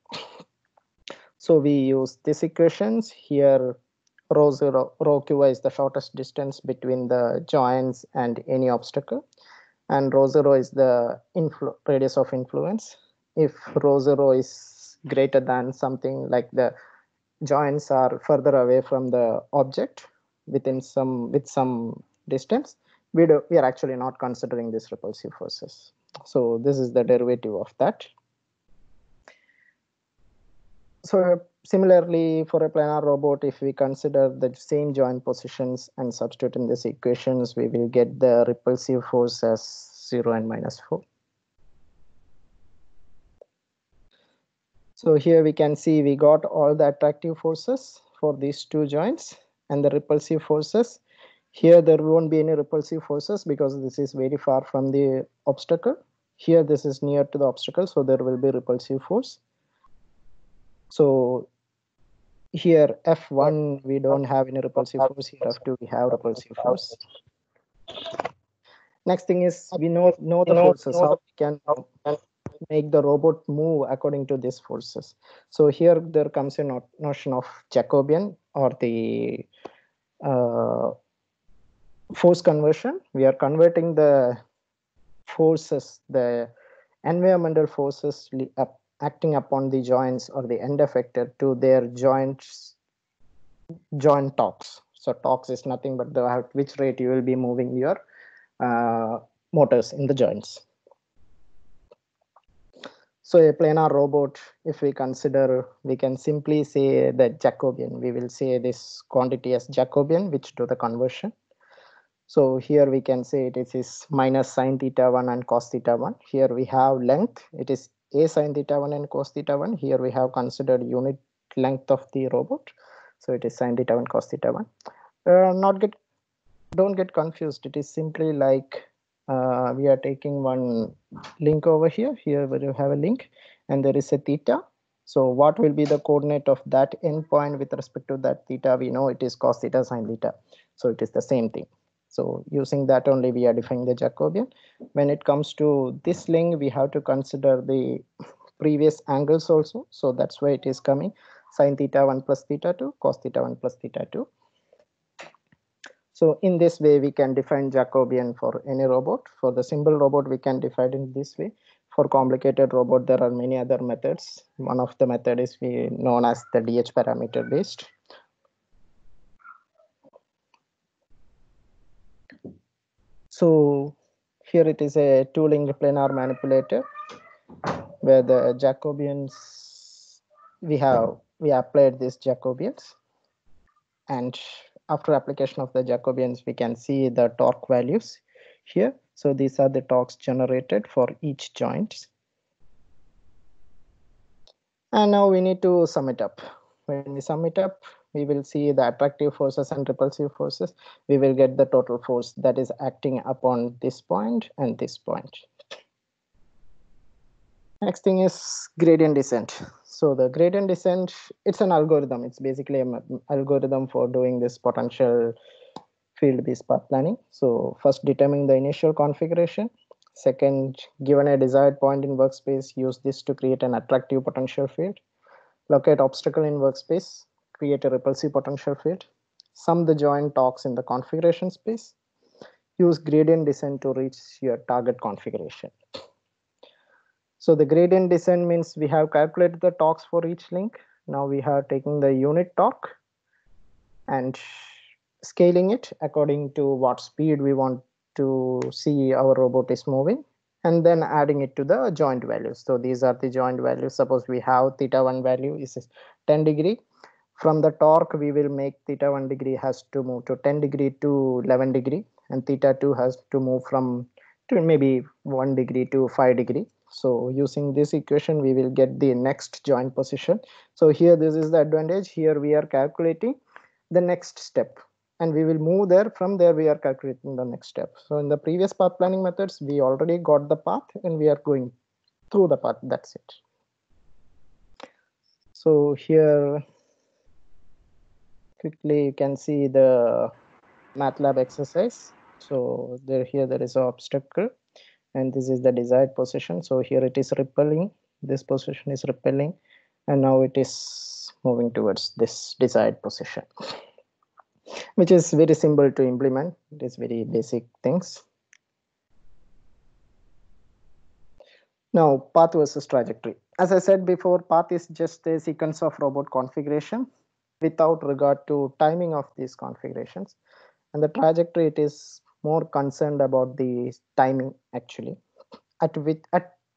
So we use these equations here. Rho Qi is the shortest distance between the joints and any obstacle, and rho 0 is the radius of influence. If rho 0 is greater than something, like the joints are further away from the object with some distance, we are actually not considering these repulsive forces. So this is the derivative of that. So similarly, for a planar robot, if we consider the same joint positions and substitute in these equations, we will get the repulsive force as 0 and minus 4. So here we can see we got all the attractive forces for these two joints and the repulsive forces. Here there won't be any repulsive forces because this is very far from the obstacle. Here this is near to the obstacle, so there will be repulsive force. So here F1 we don't have any repulsive force. Here F2 we have repulsive force. Next thing is we know the forces, how we can make the robot move according to these forces. So here there comes a notion of Jacobian, or the force conversion. We are converting the forces, the environmental forces acting upon the joints or the end effector to their joint torques. So torques is nothing but at which rate you will be moving your motors in the joints. So a planar robot, if we consider, we can simply say that Jacobian. We will say this quantity as Jacobian, which do the conversion. So here we can say it is minus sine theta 1 and cos theta 1. Here we have length. It is a sine theta 1 and cos theta 1. Here we have considered unit length of the robot. So it is sine theta 1 cos theta 1. Don't get confused. It is simply like we are taking one link over here. Here we have a link and there is a theta. So what will be the coordinate of that endpoint with respect to that theta? We know it is cos theta sine theta. So it is the same thing. So using that only we are defining the Jacobian. When it comes to this link, we have to consider the previous angles also. So that's why it is coming sine theta 1 plus theta 2, cos theta 1 plus theta 2. So in this way, we can define Jacobian for any robot. For the simple robot, we can define in this way. For complicated robot, there are many other methods. One of the method is known as the DH parameter based. So here it is a two-link planar manipulator where the Jacobians, we applied these Jacobians, and after application of the Jacobians, we can see the torque values here. So these are the torques generated for each joint. And now we need to sum it up. When we sum it up, we will see the attractive forces and repulsive forces. We will get the total force that is acting upon this point and this point. Next thing is gradient descent. So the gradient descent, it's an algorithm. It's basically an algorithm for doing this potential field-based path planning. So first, determine the initial configuration. Second, given a desired point in workspace, use this to create an attractive potential field. Locate obstacle in workspace, create a repulsive potential field. Sum the joint torques in the configuration space. Use gradient descent to reach your target configuration. So the gradient descent means we have calculated the torques for each link. Now we are taking the unit torque and scaling it according to what speed we want to see our robot is moving, and then adding it to the joint values. So these are the joint values. Suppose we have theta 1 value is 10 degree. From the torque, we will make theta 1 degree has to move to 10 degree to 11 degree, and theta 2 has to move from to maybe 1 degree to 5 degree. So using this equation, we will get the next joint position. So here, this is the advantage. Here we are calculating the next step, and we will move there. From there, we are calculating the next step. So in the previous path planning methods, we already got the path and we are going through the path. That's it. So here, quickly, you can see the MATLAB exercise. So there is an obstacle, and this is the desired position. So here it is repelling. This position is repelling, and now it is moving towards this desired position, which is very simple to implement. It is very basic things. Now, path versus trajectory. As I said before, path is just a sequence of robot configuration without regard to timing of these configurations. And the trajectory, it is more concerned about the timing actually. At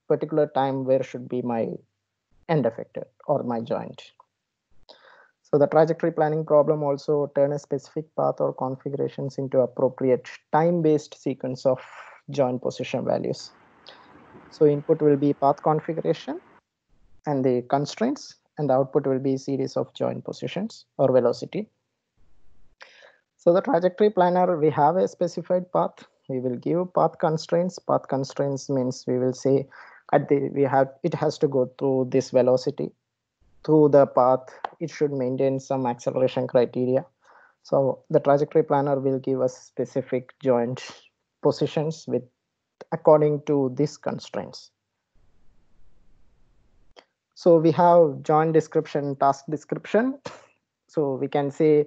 particular time, where should be my end effector or my joint. So the trajectory planning problem also turn a specific path or configurations into appropriate time-based sequence of joint position values. So input will be path configuration and the constraints, and the output will be series of joint positions or velocity. So the trajectory planner, we have a specified path. We will give path constraints. Path constraints means we will say it has to go through this velocity. Through the path, it should maintain some acceleration criteria. So the trajectory planner will give us specific joint positions with according to these constraints. So we have joint description, task description. So we can say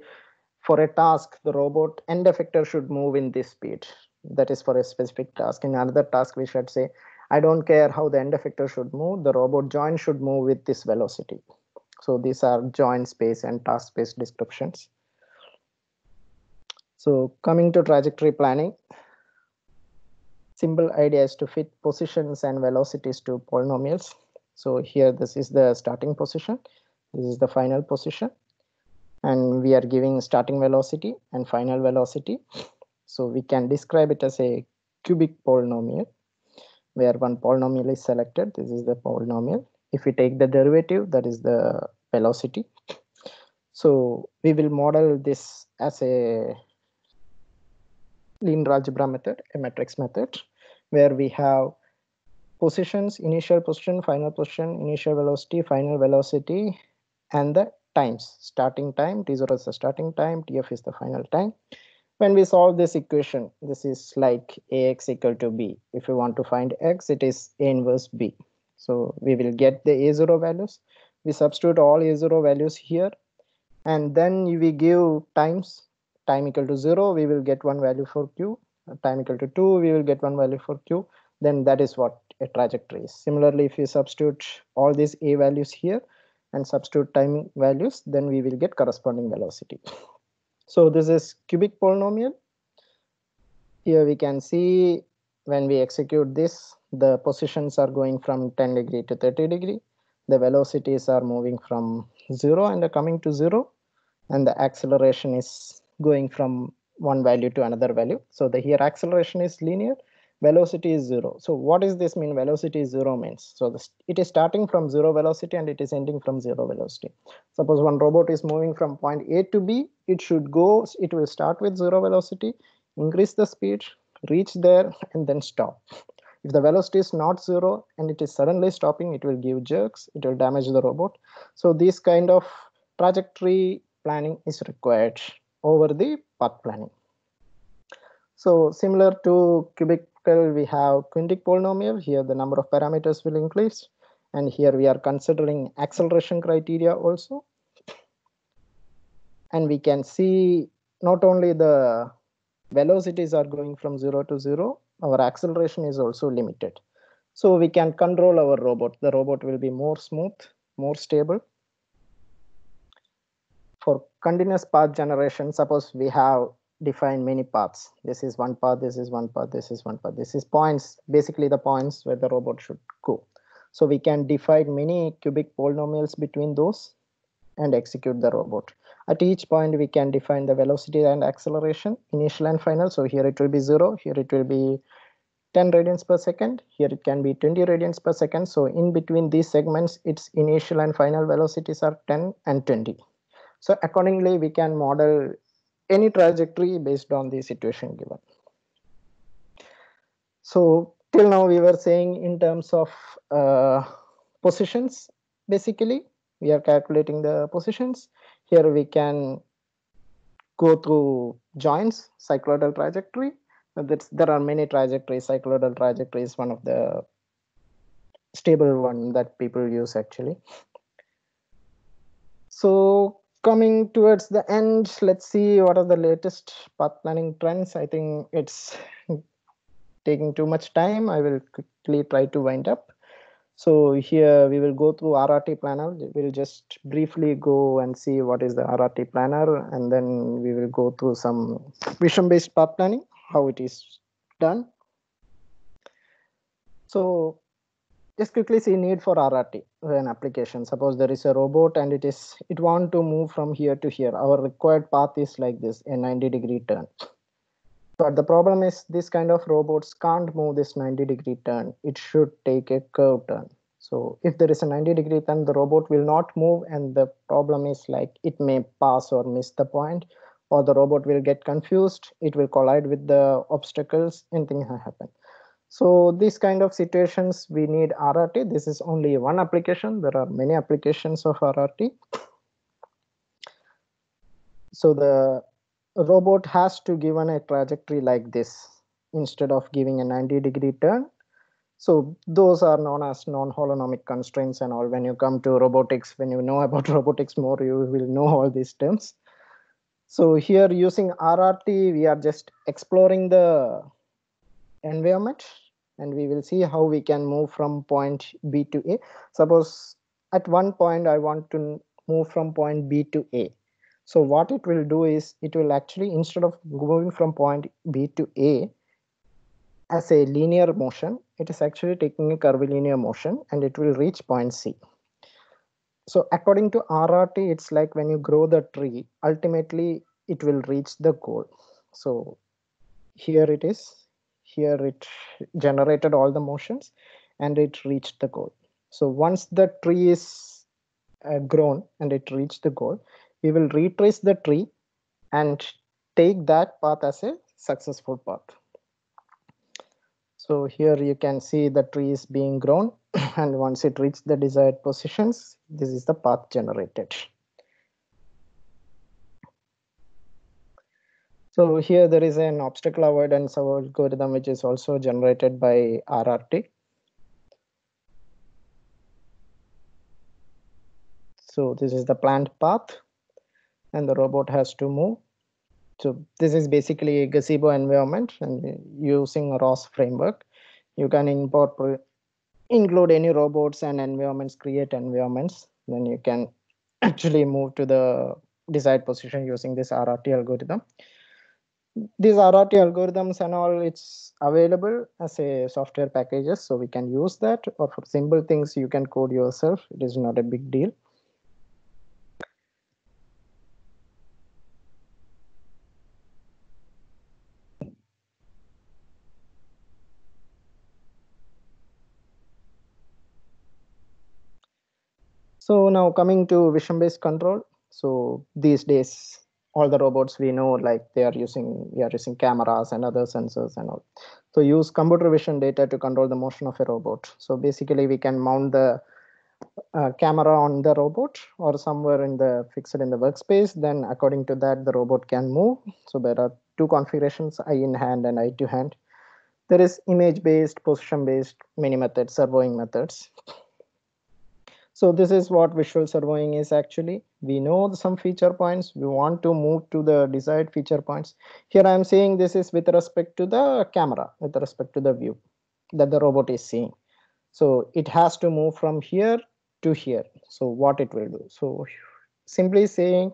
for a task, the robot end effector should move in this speed. That is for a specific task. In another task, we should say, I don't care how the end effector should move. The robot joint should move with this velocity. So these are joint space and task space descriptions. So coming to trajectory planning, simple idea is to fit positions and velocities to polynomials. So here, this is the starting position. This is the final position. And we are giving starting velocity and final velocity. So we can describe it as a cubic polynomial where one polynomial is selected. This is the polynomial. If we take the derivative, that is the velocity. So we will model this as a linear algebra method, a matrix method, where we have positions, initial position, final position, initial velocity, final velocity, and the times. Starting time, T0 is the starting time, TF is the final time. When we solve this equation, this is like AX equal to B. If you want to find X, it is A inverse B. So we will get the A0 values. We substitute all A0 values here, and then we give times. Time equal to 0, we will get one value for Q. Time equal to 2, we will get one value for Q. Then that is what a trajectory is. Similarly, if you substitute all these A values here and substitute time values, then we will get corresponding velocity. So this is cubic polynomial. Here we can see when we execute this, the positions are going from 10 degree to 30 degree. The velocities are moving from 0 and are coming to 0. And the acceleration is going from one value to another value. So the here acceleration is linear, velocity is 0. So what does this mean? Velocity is 0 means, so it is starting from 0 velocity and it is ending from 0 velocity. Suppose one robot is moving from point A to B, it will start with 0 velocity, increase the speed, reach there, and then stop. If the velocity is not 0 and it is suddenly stopping, it will give jerks, it will damage the robot. So this kind of trajectory planning is required over the path planning. So similar to cubical, we have quintic polynomial. Here the number of parameters will increase, and here we are considering acceleration criteria also. And we can see not only the velocities are going from 0 to 0, our acceleration is also limited. So we can control our robot. The robot will be more smooth, more stable. For continuous path generation, suppose we have defined many paths. This is one path, this is one path, this is one path. This is points, basically the points where the robot should go. So we can define many cubic polynomials between those and execute the robot. At each point, we can define the velocity and acceleration, initial and final. So here it will be 0, here it will be 10 radians per second, here it can be 20 radians per second. So in between these segments, its initial and final velocities are 10 and 20. So accordingly, we can model any trajectory based on the situation given. So till now we were saying in terms of positions, basically we are calculating the positions. Here we can go through joints, cycloidal trajectory. There are many trajectories. Cycloidal trajectory is one of the stable one that people use actually. So coming towards the end, let's see what are the latest path planning trends. I think it's taking too much time. I will quickly try to wind up. So here we will go through RRT planner. We'll just briefly go and see what is the RRT planner, and then we will go through some vision-based path planning, how it is done. So just quickly see need for RRT an application. Suppose there is a robot and it want to move from here to here. Our required path is like this, a 90-degree turn. But the problem is this kind of robots can't move this 90-degree turn. It should take a curve turn. So if there is a 90-degree turn, the robot will not move, and the problem is like it may pass or miss the point, or the robot will get confused. It will collide with the obstacles, anything can happen. So these kind of situations, we need RRT. This is only one application. There are many applications of RRT. So the robot has to given a trajectory like this instead of giving a 90-degree turn. So those are known as non-holonomic constraints and all. When you come to robotics, when you know about robotics more, you will know all these terms. So here using RRT, we are just exploring the environment, and we will see how we can move from point B to A. Suppose at one point I want to move from point B to A. So what it will do is it will actually, instead of moving from point B to A as a linear motion, it is actually taking a curvilinear motion, and it will reach point C. So according to RRT, it's like when you grow the tree, ultimately it will reach the goal. So here it is. Here it generated all the motions and it reached the goal. So once the tree is grown and it reached the goal, we will retrace the tree and take that path as a successful path. So here you can see the tree is being grown and once it reaches the desired positions, this is the path generated. So here there is an obstacle avoidance algorithm which is also generated by RRT. So this is the planned path and the robot has to move. So this is basically a gazebo environment, and using ROS framework, you can include any robots and environments, create environments. Then you can actually move to the desired position using this RRT algorithm. These RRT algorithms and all, it's available as a software packages, so we can use that, or for simple things you can code yourself. It is not a big deal. So now coming to vision-based control. So these days, all the robots we know, like we are using cameras and other sensors and all. So use computer vision data to control the motion of a robot. So basically we can mount the camera on the robot or somewhere fixed in the workspace. Then according to that, the robot can move. So there are two configurations, eye in hand and eye to hand. There is image-based, position-based, many methods, servoing methods. So this is what visual servoing is actually. We know some feature points. We want to move to the desired feature points. Here I am saying this is with respect to the camera, with respect to the view that the robot is seeing. So it has to move from here to here. So what it will do? So simply saying,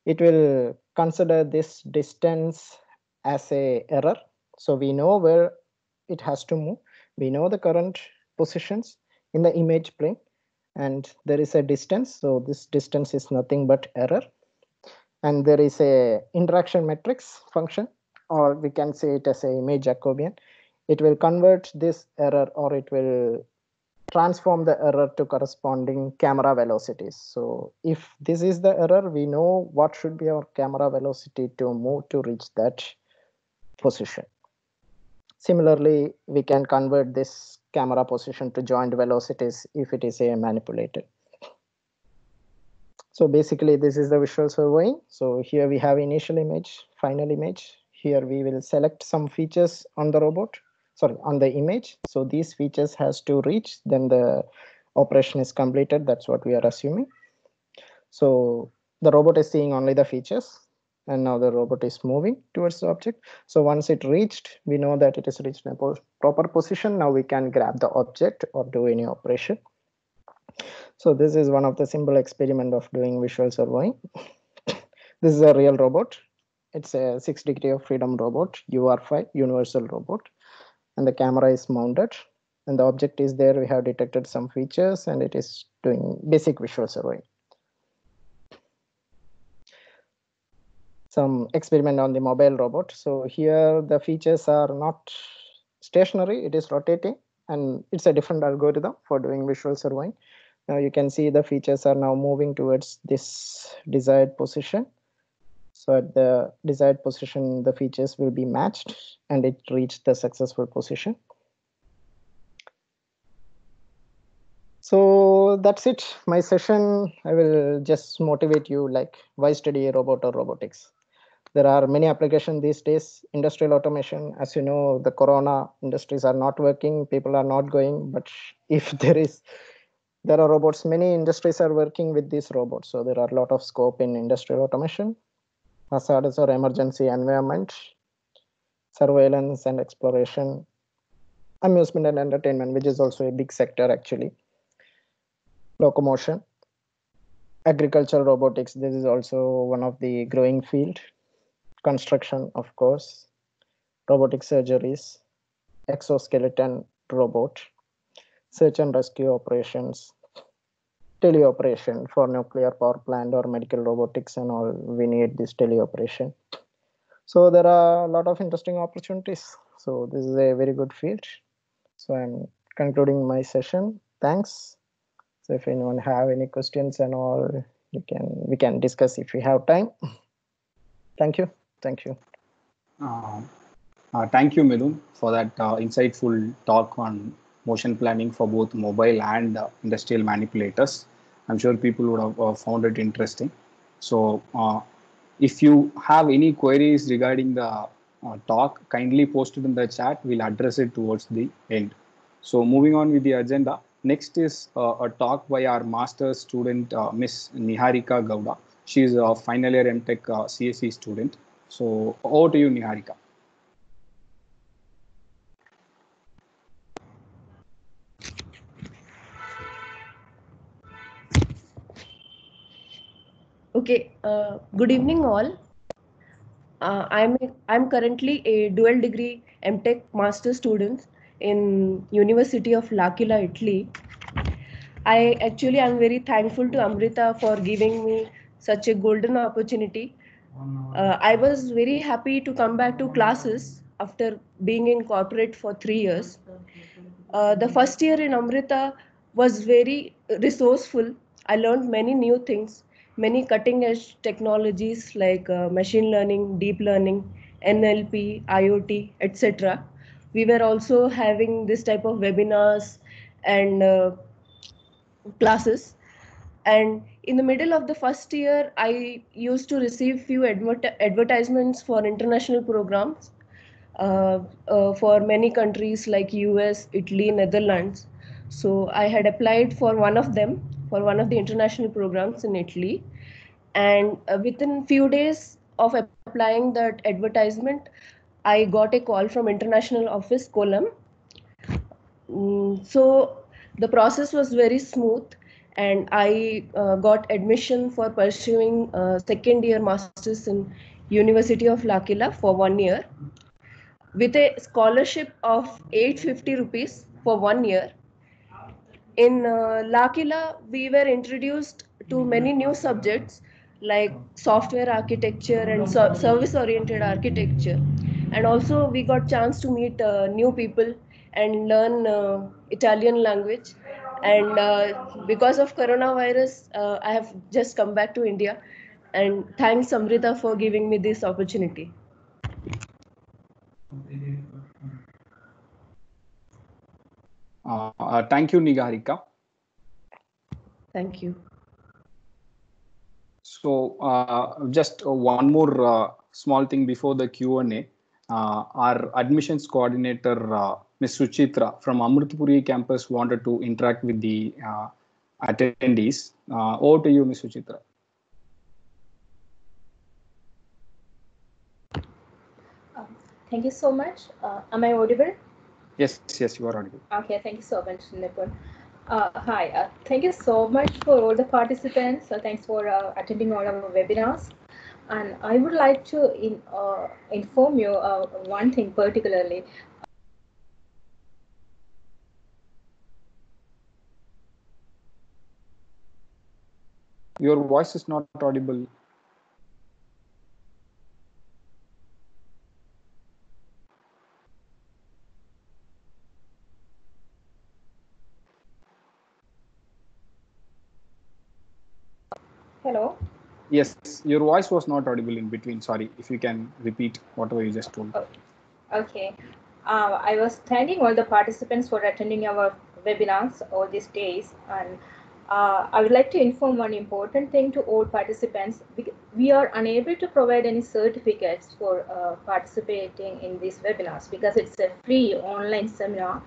it will consider this distance as a error. So we know where it has to move. We know the current positions in the image plane. And there is a distance, so this distance is nothing but error. And there is a interaction matrix function, or we can say it as a image Jacobian. It will convert this error, or it will transform the error to corresponding camera velocities. So if this is the error, we know what should be our camera velocity to move to reach that position. Similarly, we can convert this camera position to joint velocities if it is a manipulated. So basically this is the visual servoing. So here we have initial image, final image. Here we will select some features on the robot, on the image. So these features has to reach, then the operation is completed. That's what we are assuming. So the robot is seeing only the features. And now the robot is moving towards the object. So once it reached, we know that it is reached in a proper position. Now we can grab the object or do any operation. So this is one of the simple experiment of doing visual servoing. This is a real robot. It's a 6 degree of freedom robot, UR5, universal robot. And the camera is mounted. And the object is there. We have detected some features and it is doing basic visual servoing. Some experiment on the mobile robot. So here the features are not stationary, it is rotating, and it's a different algorithm for doing visual servoing. Now you can see the features are now moving towards this desired position. So at the desired position, the features will be matched and it reached the successful position. So that's it, my session. I will just motivate you, like, why study a robot or robotics? There are many applications these days. Industrial automation, as you know, the corona industries are not working, people are not going, but if there are robots, many industries are working with these robots. So there are a lot of scope in industrial automation, hazardous or emergency environment, surveillance and exploration, amusement and entertainment, which is also a big sector actually, locomotion, agricultural robotics, this is also one of the growing field. Construction, of course, robotic surgeries, exoskeleton robot, search and rescue operations, teleoperation for nuclear power plant or medical robotics and all, we need this teleoperation. So there are a lot of interesting opportunities. So this is a very good field. So I'm concluding my session. Thanks. So if anyone have any questions and all, we can discuss if we have time. Thank you. Thank you. Thank you, Midun, for that insightful talk on motion planning for both mobile and industrial manipulators. I'm sure people would have found it interesting. So if you have any queries regarding the talk, kindly post it in the chat. We'll address it towards the end. So moving on with the agenda, next is a talk by our master's student, Miss Niharika Gowda. She is a final year MTech CSE student. So over to you, Niharika. Okay, good evening all. I'm currently a dual degree MTech master student in University of L'Aquila, Italy. I'm very thankful to Amrita for giving me such a golden opportunity. I was very happy to come back to classes after being in corporate for 3 years. The first year in Amrita was very resourceful. I learned many new things, many cutting edge technologies like machine learning, deep learning, NLP, IoT, etc. We were also having this type of webinars and classes. And in the middle of the first year, I used to receive few advertisements for international programs for many countries like US, Italy, Netherlands. So I had applied for one of them, for one of the international programs in Italy. And within few days of applying that advertisement, I got a call from International Office, Kollam. So the process was very smooth, and I got admission for pursuing second year masters in University of L'Aquila for 1 year with a scholarship of 850 rupees for 1 year. In L'Aquila, we were introduced to many new subjects like software architecture and service oriented architecture, and also we got chance to meet new people and learn Italian language. And because of coronavirus, I have just come back to India, and thanks Amrita for giving me this opportunity. Thank you, Niharika. Thank you. So just one more small thing before the Q&A. Our admissions coordinator, Ms. Suchitra from Amritpuri campus wanted to interact with the attendees. Over to you, Ms. Suchitra. Thank you so much. Am I audible? Yes, you are audible. Okay, thank you so much, Nipun. Hi, thank you so much for all the participants. Thanks for attending all our webinars. And I would like to inform you one thing particularly. Your voice is not audible. Hello? Yes, your voice was not audible in between. Sorry, if you can repeat whatever you just told. Okay. I was thanking all the participants for attending our webinars all these days. And I would like to inform one important thing to all participants. We are unable to provide any certificates for participating in these webinars because it's a free online seminar.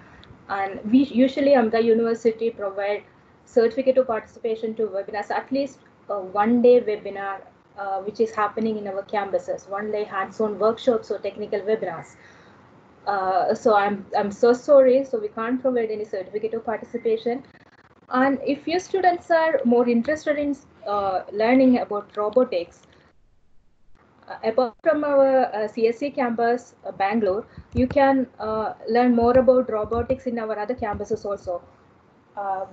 And we usually, Amrita University, provide certificate of participation to webinars, at least a one-day webinar, which is happening in our campuses, one-day hands-on workshops or technical webinars. So I'm so sorry. So we can't provide any certificate of participation. And if your students are more interested in learning about robotics, apart from our CSE campus, Bangalore, you can learn more about robotics in our other campuses also.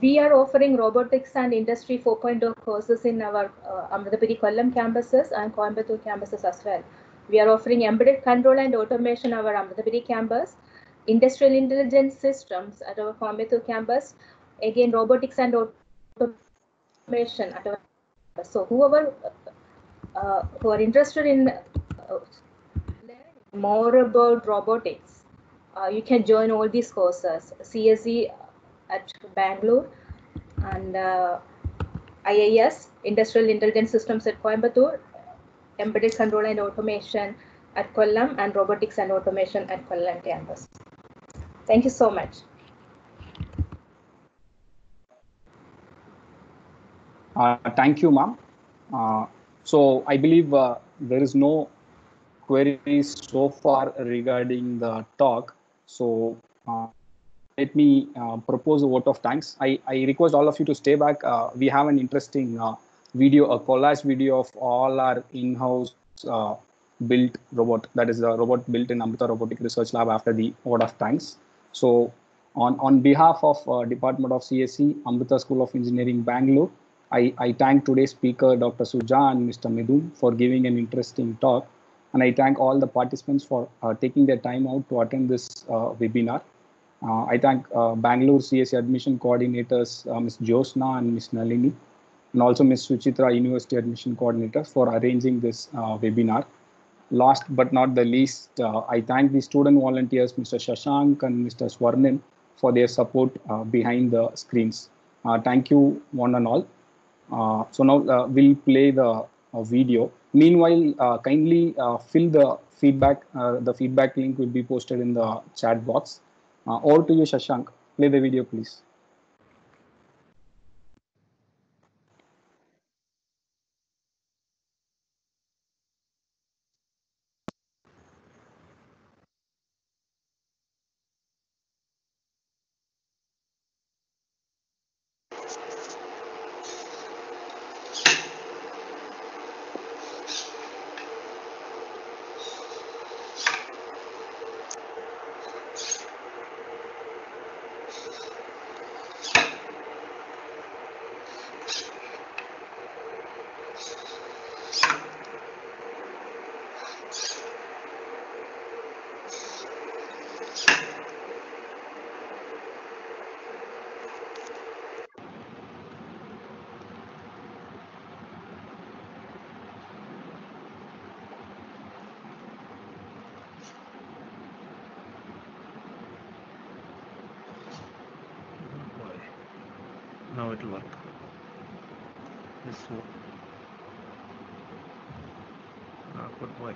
We are offering robotics and industry 4.0 courses in our Amritpuri Kollam campuses and Coimbatore campuses as well. We are offering embedded control and automation at our Amritapuri campus, industrial intelligence systems at our Coimbatore campus, again robotics and automation at our campus. So whoever who are interested in learning more about robotics, you can join all these courses. CSE at Bangalore and IIS, Industrial Intelligence Systems at Coimbatore, Embedded Control and Automation at Kollam, and Robotics and Automation at Kollam campus. Thank you so much. Thank you, ma'am. So I believe there is no queries so far regarding the talk. So let me propose a vote of thanks. I request all of you to stay back. We have an interesting video, a collage video of all our in-house built robot. That is the robot built in Amrita Robotic Research Lab after the vote of thanks. So on behalf of Department of CSE, Amrita School of Engineering, Bangalore, I thank today's speaker, Dr. Suja and Mr. Midun, for giving an interesting talk. And I thank all the participants for taking their time out to attend this webinar. I thank Bangalore CSE admission coordinators, Ms. Josna and Ms. Nalini, and also Ms. Suchitra, University admission coordinator, for arranging this webinar. Last but not the least, I thank the student volunteers, Mr. Shashank and Mr. Swarnim, for their support behind the screens. Thank you, one and all. So now we'll play the video. Meanwhile, kindly fill the feedback. The feedback link will be posted in the chat box. Over to you, Shashank. Play the video, please. Now it will work. This one. Good work.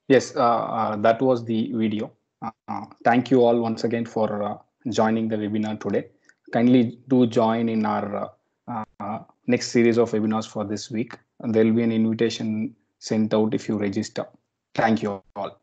Yes, that was the video. Thank you all once again for joining the webinar today. Kindly do join in our next series of webinars for this week. And there will be an invitation sent out if you register. Thank you all.